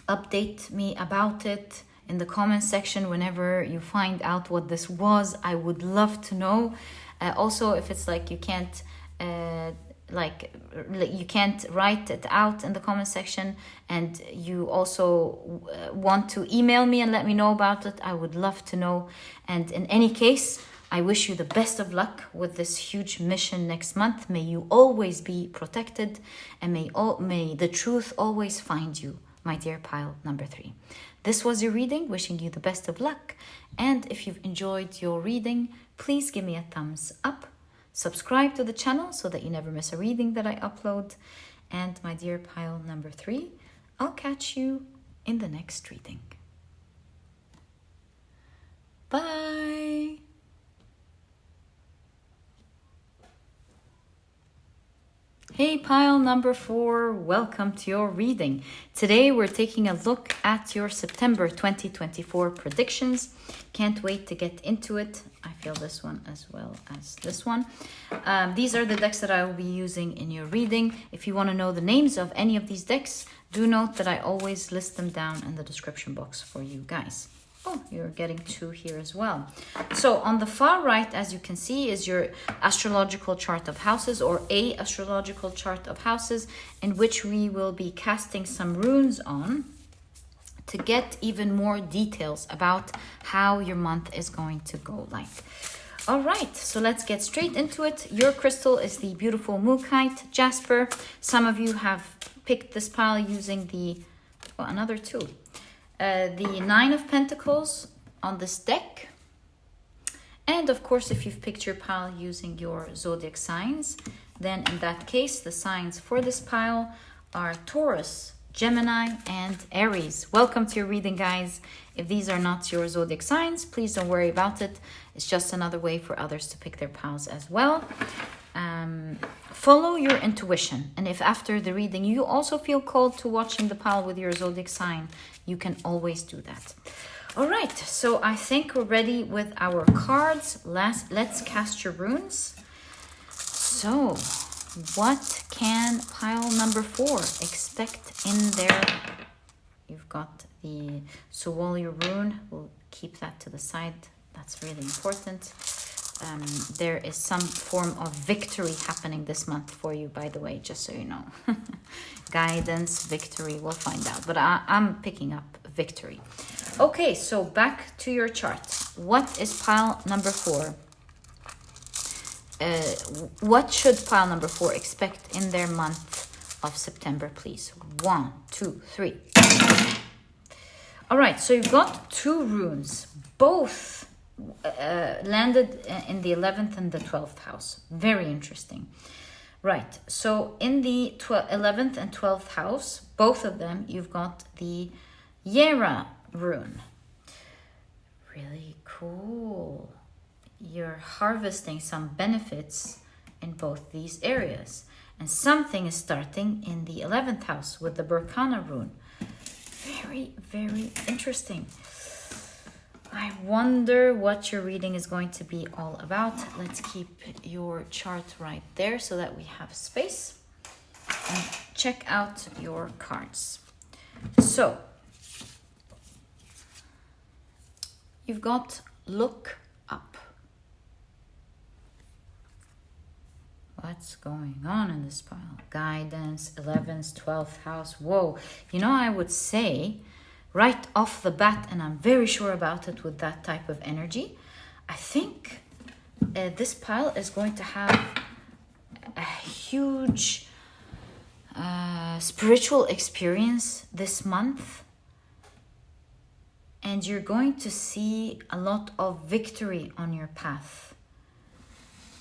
update me about it in the comment section whenever you find out what this was. I would love to know. Also, if it's like you can't you can't write it out in the comment section and you also want to email me and let me know about it, I would love to know. And in any case, I wish you the best of luck with this huge mission next month. May you always be protected and may the truth always find you, my dear pile number 3. This was your reading, wishing you the best of luck. And if you've enjoyed your reading, please give me a thumbs up. Subscribe to the channel so that you never miss a reading that I upload. And my dear pile number 3, I'll catch you in the next reading. Bye! Hey pile number 4, welcome to your reading. Today we're taking a look at your September 2024 predictions. Can't wait to get into it. I feel this one as well as this one. These are the decks that I will be using in your reading. If you want to know the names of any of these decks, do note that I always list them down in the description box for you guys. Oh, you're getting 2 here as well. So on the far right, as you can see, is your astrological chart of houses, or a astrological chart of houses, in which we will be casting some runes on to get even more details about how your month is going to go like. All right, so let's get straight into it. Your crystal is the beautiful Mookaite Jasper. Some of you have picked this pile using the, oh, another 2. The 9 of Pentacles on this deck. And of course, if you've picked your pile using your zodiac signs, then in that case, the signs for this pile are Taurus, Gemini, and Aries. Welcome to your reading, guys. If these are not your zodiac signs, please don't worry about it. It's just another way for others to pick their piles as well. Follow your intuition. And if after the reading you also feel called to watching the pile with your zodiac sign, you can always do that. All right, so I think we're ready with our cards. Let's cast your runes. So what can pile number 4 expect in there? You've got the Suwali rune. We'll keep that to the side. That's really important. There is some form of victory happening this month for you, by the way, just so you know. Guidance, victory, we'll find out. But I'm picking up victory. Okay, so back to your chart. What is pile number 4? What should pile number 4 expect in their month of September, please? 1, 2, 3. All right, so you've got 2 runes, both landed in the 11th and the 12th house. Very interesting. Right, so in the 11th and 12th house, both of them, you've got the Yera rune. Really cool. You're harvesting some benefits in both these areas. And something is starting in the 11th house with the Berkana rune. Very, very interesting. I wonder what your reading is going to be all about. Let's keep your chart right there so that we have space. And check out your cards. So, you've got look up. What's going on in this pile? Guidance, 11th, 12th house. Whoa. You know, I would say right off the bat, and I'm very sure about it with that type of energy, I think this pile is going to have a huge spiritual experience this month. And you're going to see a lot of victory on your path.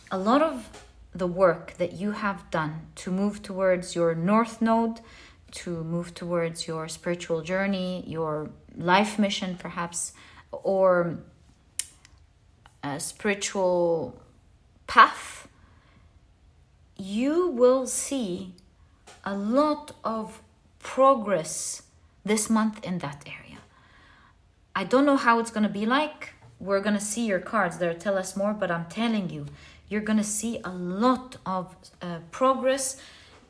A lot of the work that you have done to move towards your North Node, to move towards your spiritual journey, your life mission perhaps, or a spiritual path, you will see a lot of progress this month in that area. I don't know how it's going to be like. We're going to see your cards there tell us more, but I'm telling you, you're going to see a lot of progress,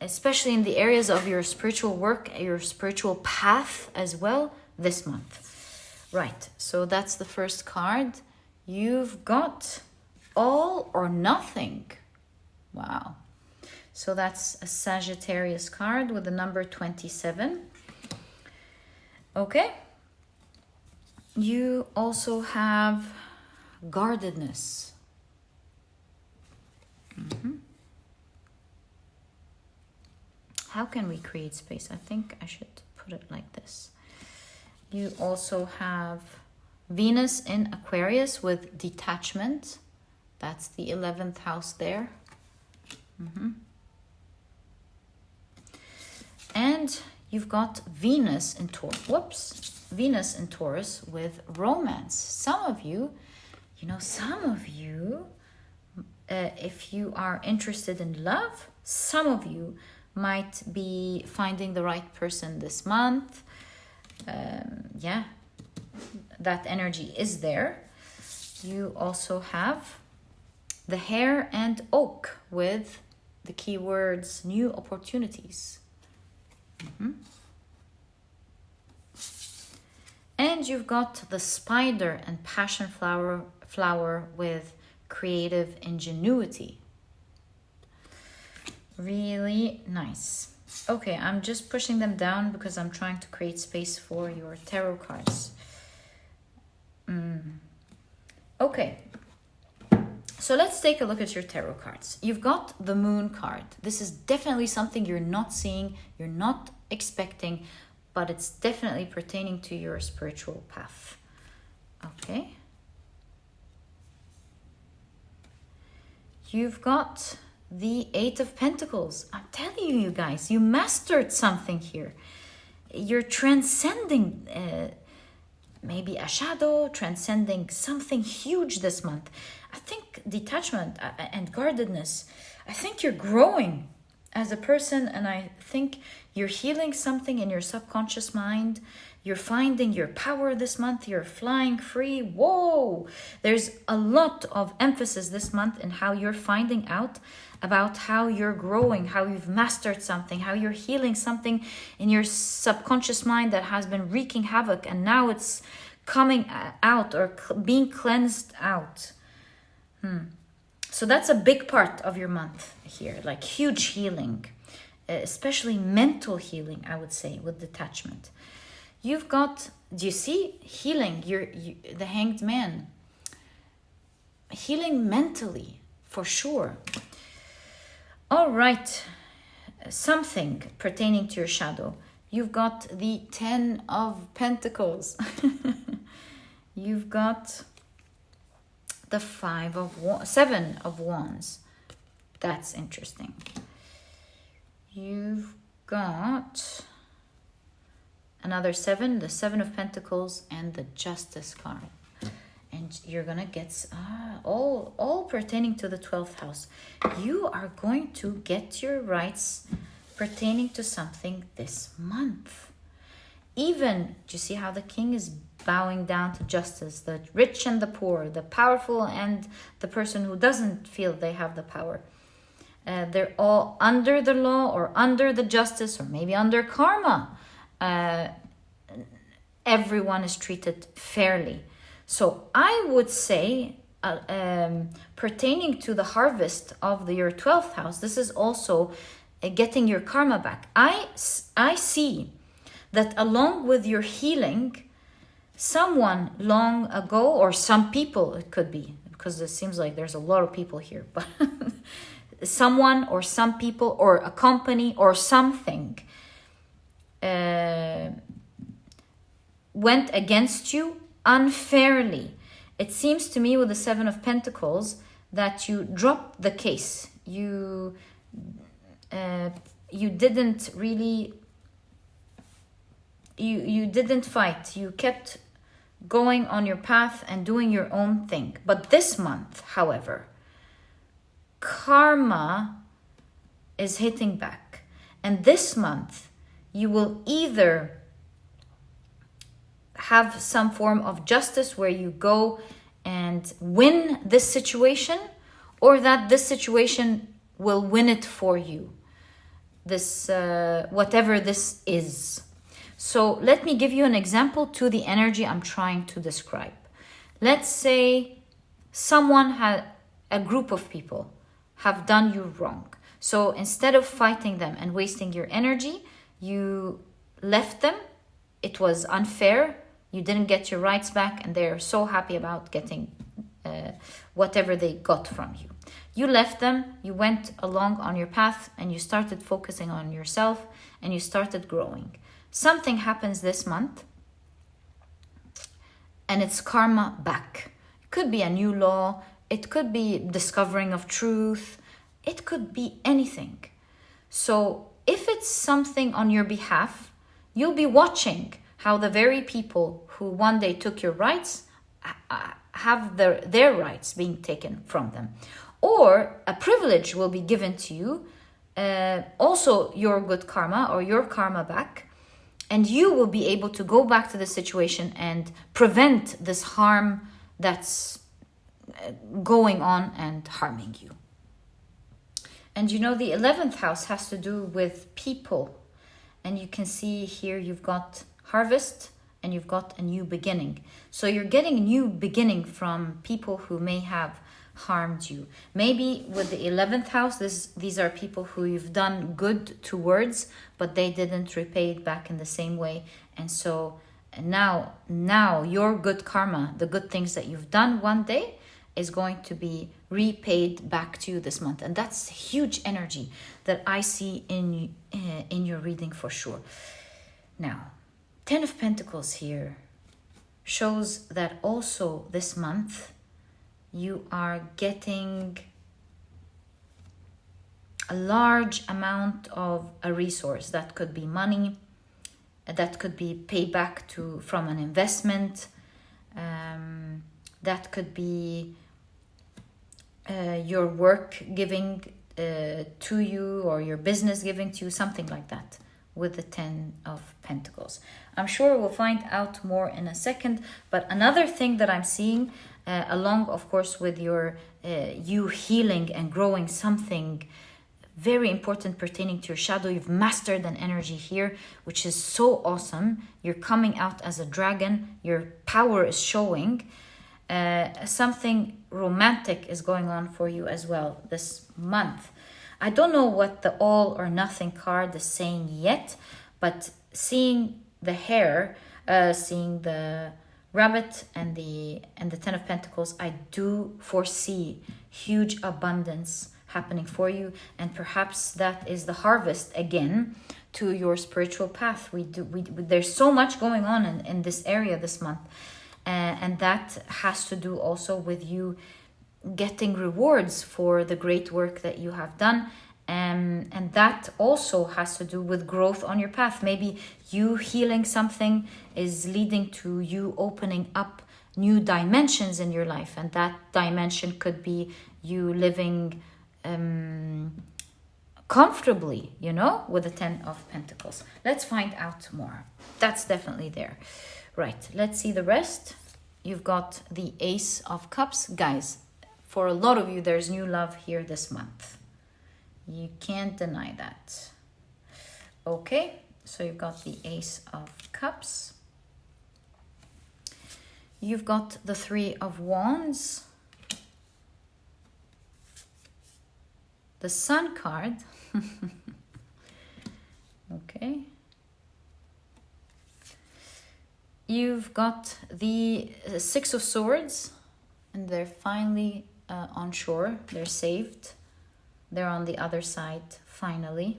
especially in the areas of your spiritual work, your spiritual path as well this month. Right, so that's the first card. You've got all or nothing. Wow. So that's a Sagittarius card with the number 27. Okay. You also have guardedness. How can we create space? I think I should put it like this. You also have Venus in Aquarius with detachment. That's the 11th house there. And you've got Venus in Taurus. Venus in Taurus with romance. Some of you, if you are interested in love, some of you might be finding the right person this month. That energy is there. You also have the hare and oak with the keywords new opportunities. And you've got the spider and passion flower with creative ingenuity. Really nice. Okay, I'm just pushing them down because I'm trying to create space for your tarot cards. Okay, so let's take a look at your tarot cards. You've got the moon card. This is definitely something you're not seeing, you're not expecting, but it's definitely pertaining to your spiritual path. Okay. You've got the 8 of Pentacles. I'm telling you guys, you mastered something here. You're transcending maybe a shadow, transcending something huge this month. I think detachment and guardedness, I think you're growing as a person, and I think you're healing something in your subconscious mind. You're finding your power this month. You're flying free. Whoa! There's a lot of emphasis this month in how you're finding out about how you're growing, how you've mastered something, how you're healing something in your subconscious mind that has been wreaking havoc, and now it's coming out or being cleansed out. So that's a big part of your month here, like huge healing, especially mental healing, I would say, with detachment. You've got, do you see, healing, the Hanged Man. Healing mentally, for sure. All right, something pertaining to your shadow. You've got the 10 of Pentacles. You've got the 7 of Wands. That's interesting. You've got another 7, the 7 of Pentacles, and the Justice card. And you're gonna get all pertaining to the 12th house. You are going to get your rights pertaining to something this month. even, do you see how the king is bowing down to justice? The rich and the poor, the powerful and the person who doesn't feel they have the power. They're all under the law or under the justice or maybe under karma. Everyone is treated fairly. So I would say, pertaining to the harvest of your 12th house, this is also getting your karma back. I see that along with your healing, someone long ago, or some people, it could be, because it seems like there's a lot of people here, but someone or some people or a company or something went against you unfairly. It seems to me with the Seven of Pentacles that you dropped the case. You didn't really, you didn't fight. You kept going on your path and doing your own thing. But this month, however, karma is hitting back. And this month, you will either have some form of justice where you go and win this situation, or that this situation will win it for you. This, whatever this is. So let me give you an example to the energy I'm trying to describe. Let's say someone had, a group of people have done you wrong. So instead of fighting them and wasting your energy, you left them. It was unfair. You didn't get your rights back, and they're so happy about getting whatever they got from you. You left them, you went along on your path, and you started focusing on yourself, and you started growing. Something happens this month, and it's karma back. It could be a new law, it could be discovering of truth, it could be anything. So if it's something on your behalf, you'll be watching how the very people who one day took your rights have their rights being taken from them. Or a privilege will be given to you, also your good karma or your karma back, and you will be able to go back to the situation and prevent this harm that's going on and harming you. And you know, the 11th house has to do with people. And you can see here you've got harvest and you've got a new beginning. So you're getting a new beginning from people who may have harmed you. Maybe with the 11th house, these are people who you've done good towards, but they didn't repay it back in the same way. And so now your good karma, the good things that you've done one day, is going to be repaid back to you this month. And that's huge energy that I see in your reading for sure. Now, 10 of Pentacles here shows that also this month you are getting a large amount of a resource. That could be money, that could be payback from an investment, that could be your work giving to you, or your business giving to you, something like that with the 10 of Pentacles. I'm sure we'll find out more in a second, but another thing that I'm seeing along, of course, with your you healing and growing something very important pertaining to your shadow. You've mastered an energy here, which is so awesome. You're coming out as a dragon. Your power is showing. Something romantic is going on for you as well this month. I don't know what the all or nothing card is saying yet, but seeing the hare, seeing the rabbit and the 10 of Pentacles, I do foresee huge abundance happening for you, and perhaps that is the harvest again to your spiritual path. There's so much going on in this area this month, and that has to do also with you getting rewards for the great work that you have done, and that also has to do with growth on your path. Maybe you healing something is leading to you opening up new dimensions in your life, and that dimension could be you living comfortably, you know, with the 10 of Pentacles. Let's find out more. That's definitely there. Right, let's see the rest. You've got the Ace of Cups. Guys, for a lot of you, there's new love here this month. You can't deny that. Okay, so you've got the Ace of Cups. You've got the Three of Wands. The Sun card. Okay. You've got the Six of Swords, and they're finally on shore. They're saved. They're on the other side, finally.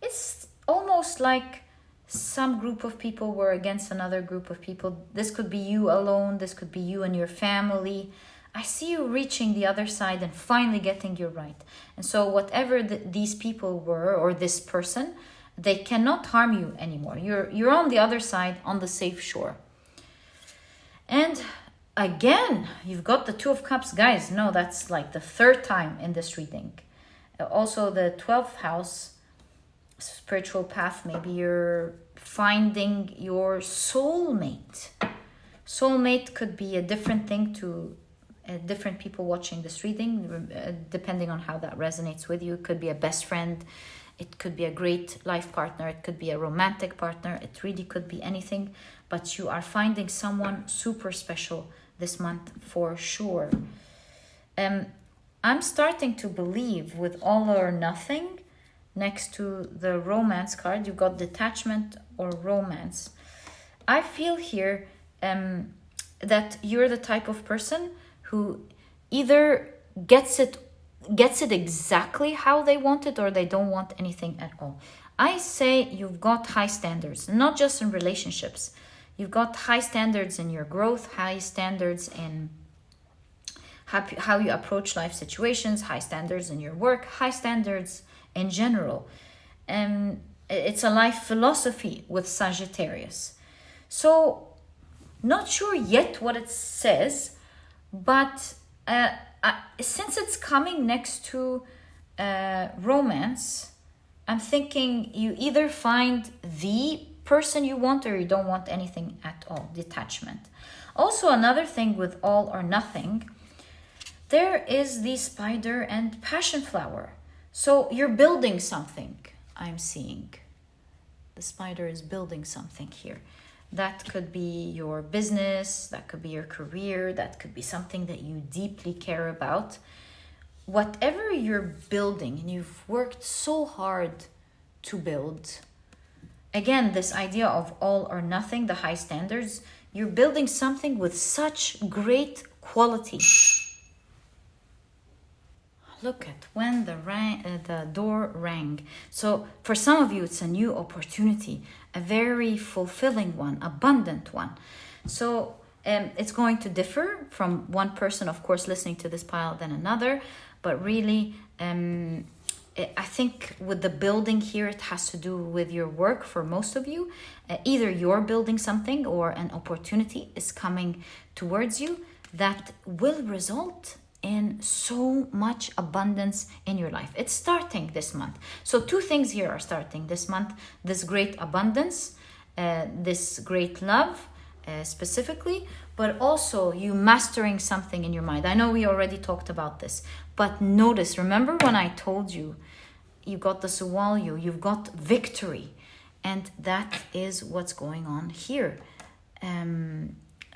It's almost like some group of people were against another group of people. This could be you alone. This could be you and your family. I see you reaching the other side and finally getting your right. And so whatever these people were, or this person, they cannot harm you anymore. You're on the other side, on the safe shore. And again, you've got the Two of Cups. Guys, no, that's like the third time in this reading. Also the 12th house, spiritual path. Maybe you're finding your soulmate. Soulmate could be a different thing to different people watching this reading, depending on how that resonates with you. It could be a best friend. It could be a great life partner. It could be a romantic partner. It really could be anything. But you are finding someone super special this month for sure. I'm starting to believe with All or Nothing, next to the Romance card, you've got detachment or romance. I feel here that you're the type of person who either gets it exactly how they want it, or they don't want anything at all. I say you've got high standards, not just in relationships. You've got high standards in your growth, high standards in how you approach life situations, high standards in your work, high standards in general. It's a life philosophy with Sagittarius. So, not sure yet what it says, but since it's coming next to romance, I'm thinking you either find the person you want, or you don't want anything at all. Detachment. Also, another thing with All or Nothing, there is the Spider and Passion Flower. So you're building something, I'm seeing. The Spider is building something here. That could be your business, that could be your career, that could be something that you deeply care about. Whatever you're building, and you've worked so hard to build, again, this idea of all or nothing, the high standards, you're building something with such great quality. Look at when the door rang. So for some of you, it's a new opportunity, a very fulfilling one, abundant one. So it's going to differ from one person, of course, listening to this pile than another. But really, I think with the building here, it has to do with your work for most of you. Either you're building something, or an opportunity is coming towards you that will result in so much abundance in your life. It's starting this month. So two things here are starting this month. This great abundance, this great love specifically, but also you mastering something in your mind. I know we already talked about this, but notice, remember when I told you, you got the Suwalyu, you've got victory. And that is what's going on here.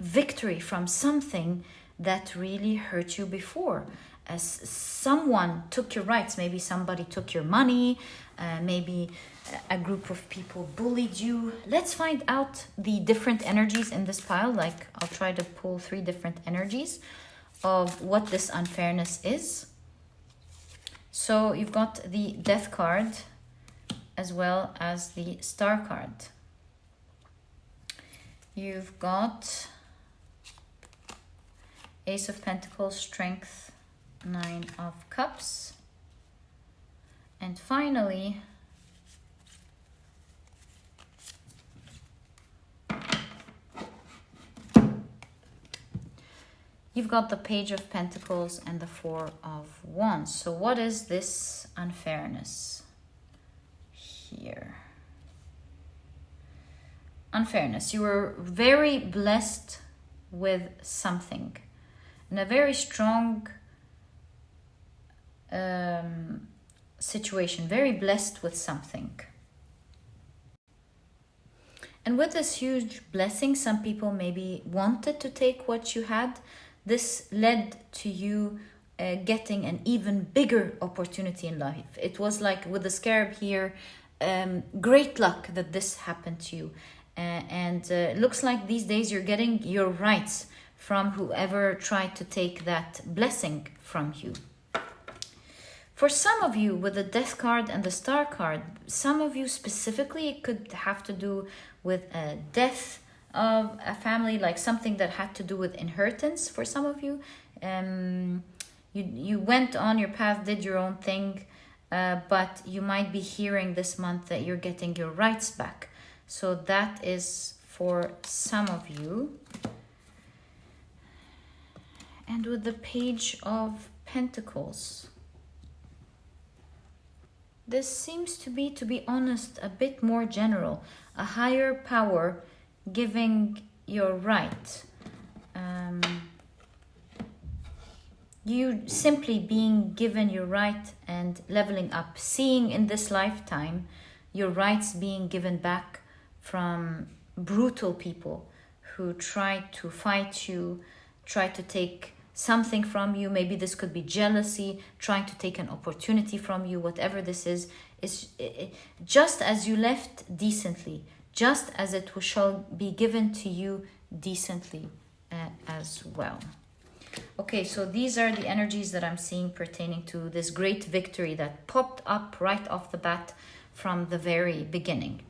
Victory from something that really hurt you before. As someone took your rights, maybe somebody took your money, maybe a group of people bullied you. Let's find out the different energies in this pile. Like, I'll try to pull 3 different energies of what this unfairness is. So you've got the Death card as well as the Star card. You've got Ace of Pentacles, Strength, 9 of Cups. And finally, you've got the Page of Pentacles and the Four of Wands. So what is this unfairness here? Unfairness. You were very blessed with something, in a very strong situation, very blessed with something. And with this huge blessing, some people maybe wanted to take what you had. This led to you getting an even bigger opportunity in life. It was like with the scarab here, great luck that this happened to you. And it looks like these days you're getting your rights from whoever tried to take that blessing from you. For some of you, with the Death card and the Star card, some of you specifically, it could have to do with a death of a family, like something that had to do with inheritance. For some of you, you went on your path, did your own thing, but you might be hearing this month that you're getting your rights back. So that is for some of you. And with the Page of Pentacles, this seems to be honest, a bit more general. A higher power giving your right. You simply being given your right and leveling up. Seeing in this lifetime your rights being given back from brutal people who try to fight you, try to take something from you. Maybe this could be jealousy, trying to take an opportunity from you. Whatever this is just as you left decently, just as it shall be given to you decently as well. Okay, so these are the energies that I'm seeing pertaining to this great victory that popped up right off the bat from the very beginning.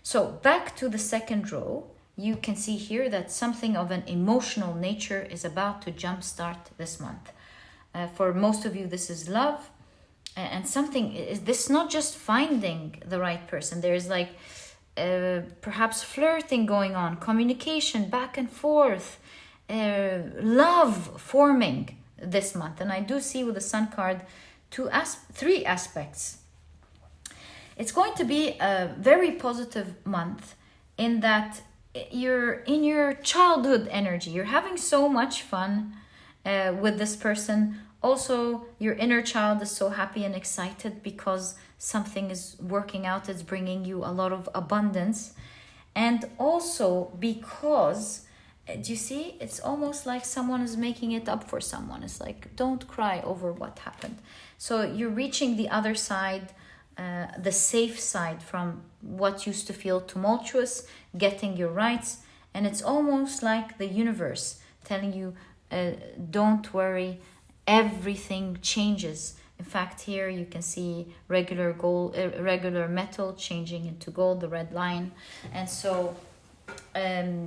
So back to the second row, you can see here that something of an emotional nature is about to jumpstart this month. For most of you, this is love. And something is this, not just finding the right person. There's like perhaps flirting going on, communication back and forth, love forming this month. And I do see with the Sun card three aspects. It's going to be a very positive month in that you're in your childhood energy. You're having so much fun with this person. Also, your inner child is so happy and excited because something is working out. It's bringing you a lot of abundance. And also because, do you see? It's almost like someone is making it up for someone. It's like, don't cry over what happened. So you're reaching the other side, the safe side from what used to feel tumultuous, getting your rights. And it's almost like the universe telling you, don't worry, everything changes. In fact, here you can see regular metal changing into gold, the red line. And so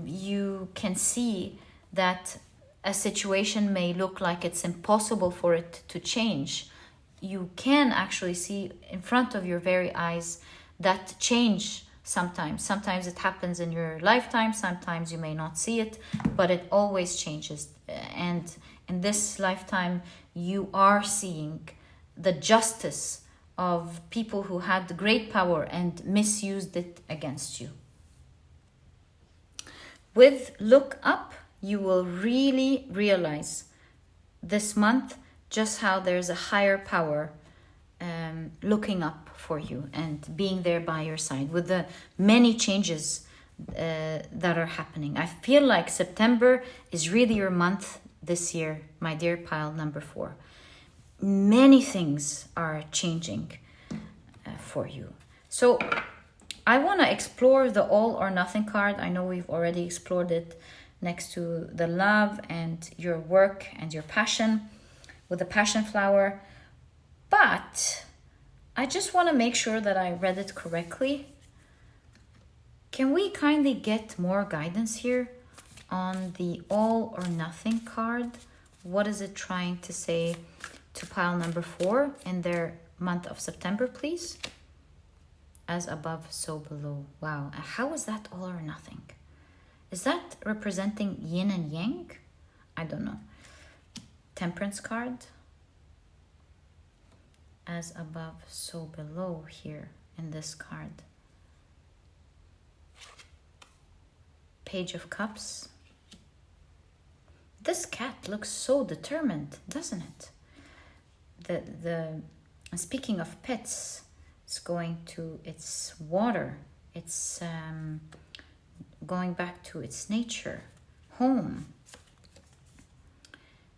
you can see that a situation may look like it's impossible for it to change. You can actually see in front of your very eyes that change sometimes. Sometimes it happens in your lifetime, sometimes you may not see it, but it always changes. And in this lifetime, you are seeing the justice of people who had great power and misused it against you. With Look Up, you will really realize this month just how there's a higher power looking up for you and being there by your side with the many changes that are happening. I feel like September is really your month this year, my dear pile number 4. Many things are changing for you. So I want to explore the All or Nothing card. I know we've already explored it next to the love and your work and your passion with the passion flower. But I just want to make sure that I read it correctly. Can we kindly get more guidance here on the All or Nothing card? What is it trying to say to pile number 4 in their month of September, please? As above, so below. Wow, how is that all or nothing? Is that representing yin and yang? I don't know. Temperance card. As above, so below here in this card. Page of Cups. This cat looks so determined, doesn't it? Speaking of pets, it's going to its water. It's going back to its nature, home.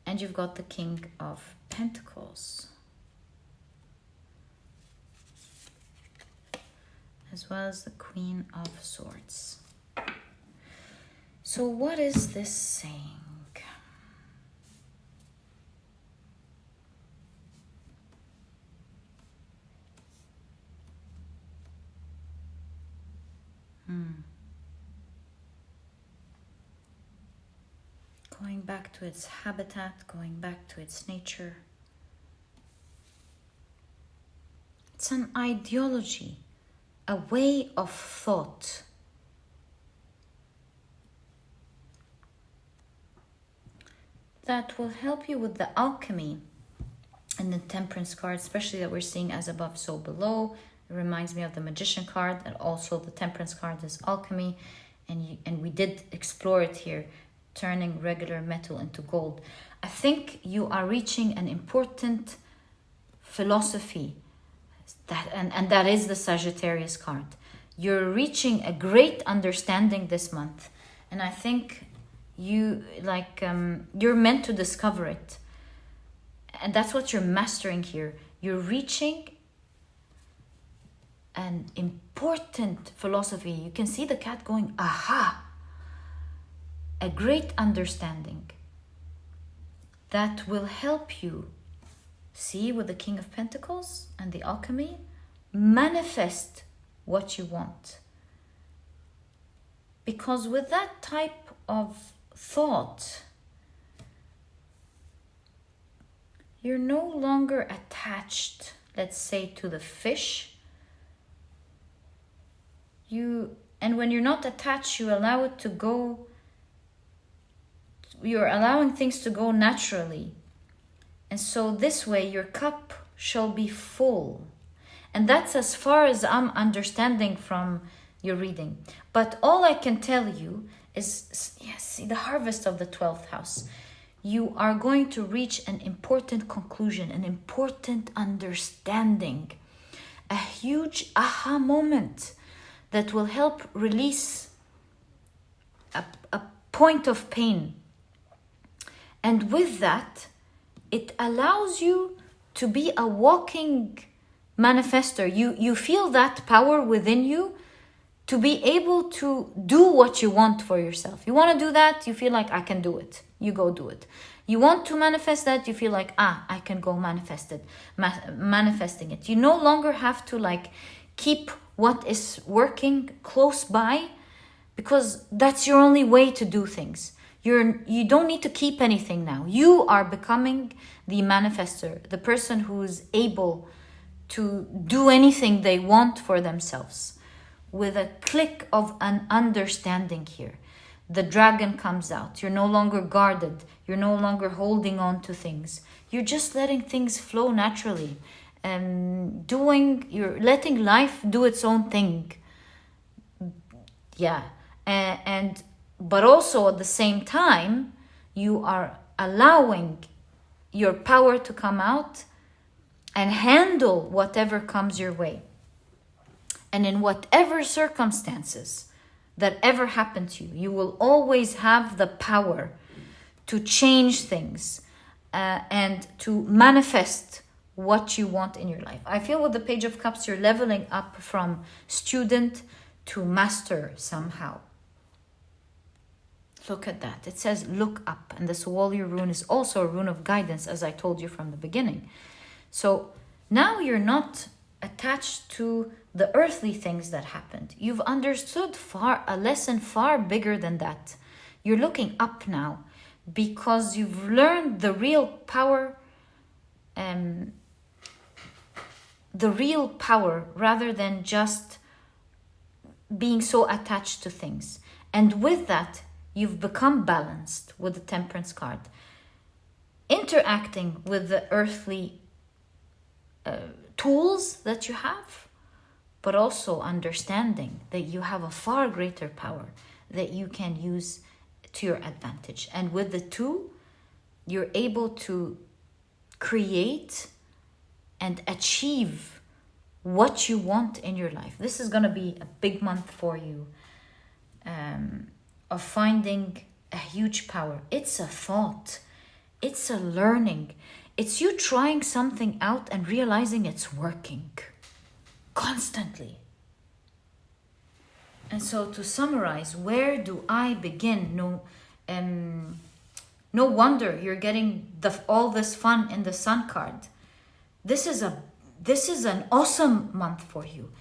And you've got the King of Pentacles, as well as the Queen of Swords. So what is this saying? Going back to its habitat, going back to its nature. It's an ideology, a way of thought. That will help you with the alchemy in the Temperance card, especially that we're seeing as above, so below. It reminds me of the Magician card, and also the Temperance card is alchemy, and we did explore it here, turning regular metal into gold. I think you are reaching an important philosophy, and that is the Sagittarius card. You're reaching a great understanding this month, and I think you're meant to discover it, and that's what you're mastering here. You're reaching an important philosophy. You can see the cat going, aha, a great understanding that will help you see, with the King of Pentacles and the alchemy, manifest what you want. Because with that type of thought, you're no longer attached, let's say, to the fish. And when you're not attached, you allow it to go. You're allowing things to go naturally. And so this way your cup shall be full. And that's as far as I'm understanding from your reading. But all I can tell you is, yes, see, the harvest of the 12th house. You are going to reach an important conclusion, an important understanding, a huge aha moment that will help release a point of pain. And with that, it allows you to be a walking manifester. You feel that power within you to be able to do what you want for yourself. You want to do that, you feel like, I can do it. You go do it. You want to manifest that, you feel like, I can go manifesting it. You no longer have to keep what is working close by, because that's your only way to do things. You don't need to keep anything now. You are becoming the manifester, the person who is able to do anything they want for themselves. With a click of an understanding here, the dragon comes out. You're no longer guarded. You're no longer holding on to things. You're just letting things flow naturally. You're letting life do its own thing. Yeah. But also at the same time, you are allowing your power to come out and handle whatever comes your way. And in whatever circumstances that ever happen to you, you will always have the power to change things and to manifest what you want in your life. I feel with the Page of Cups, you're leveling up from student to master somehow. Look at that. It says look up. And this warrior rune is also a rune of guidance, as I told you from the beginning. So now you're not attached to the earthly things that happened. You've understood a lesson far bigger than that. You're looking up now because you've learned the real power, rather than just being so attached to things. And with that, you've become balanced with the Temperance card. interacting with the earthly tools that you have, but also understanding that you have a far greater power that you can use to your advantage. And with the two, you're able to create and achieve what you want in your life. This is going to be a big month for you, of finding a huge power. It's a thought. It's a learning. It's you trying something out and realizing it's working constantly. And so to summarize, where do I begin? No wonder you're getting all this fun in the Sun card. This is an awesome month for you.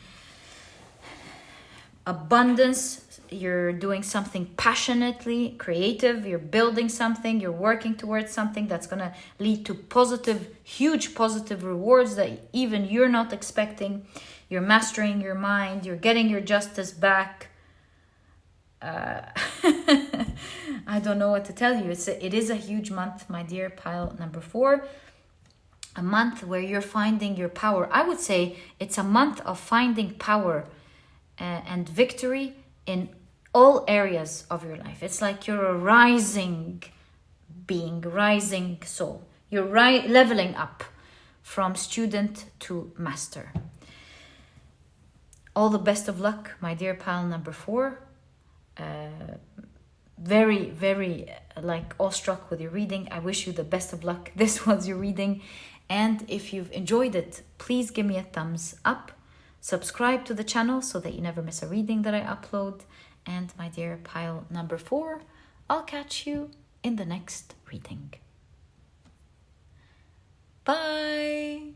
Abundance. You're doing something passionately, creative. You're building something. You're working towards something that's going to lead to huge positive rewards that even you're not expecting. You're mastering your mind. You're getting your justice back. I don't know what to tell you. It is a huge month, my dear pile number 4. A month where you're finding your power. I would say it's a month of finding power and victory in all areas of your life. It's like you're a rising being, rising soul. You're leveling up from student to master. All the best of luck, my dear pile number 4. Very, very awestruck with your reading. I wish you the best of luck. This was your reading. And if you've enjoyed it, please give me a thumbs up. Subscribe to the channel so that you never miss a reading that I upload. And my dear pile number 4, I'll catch you in the next reading. Bye!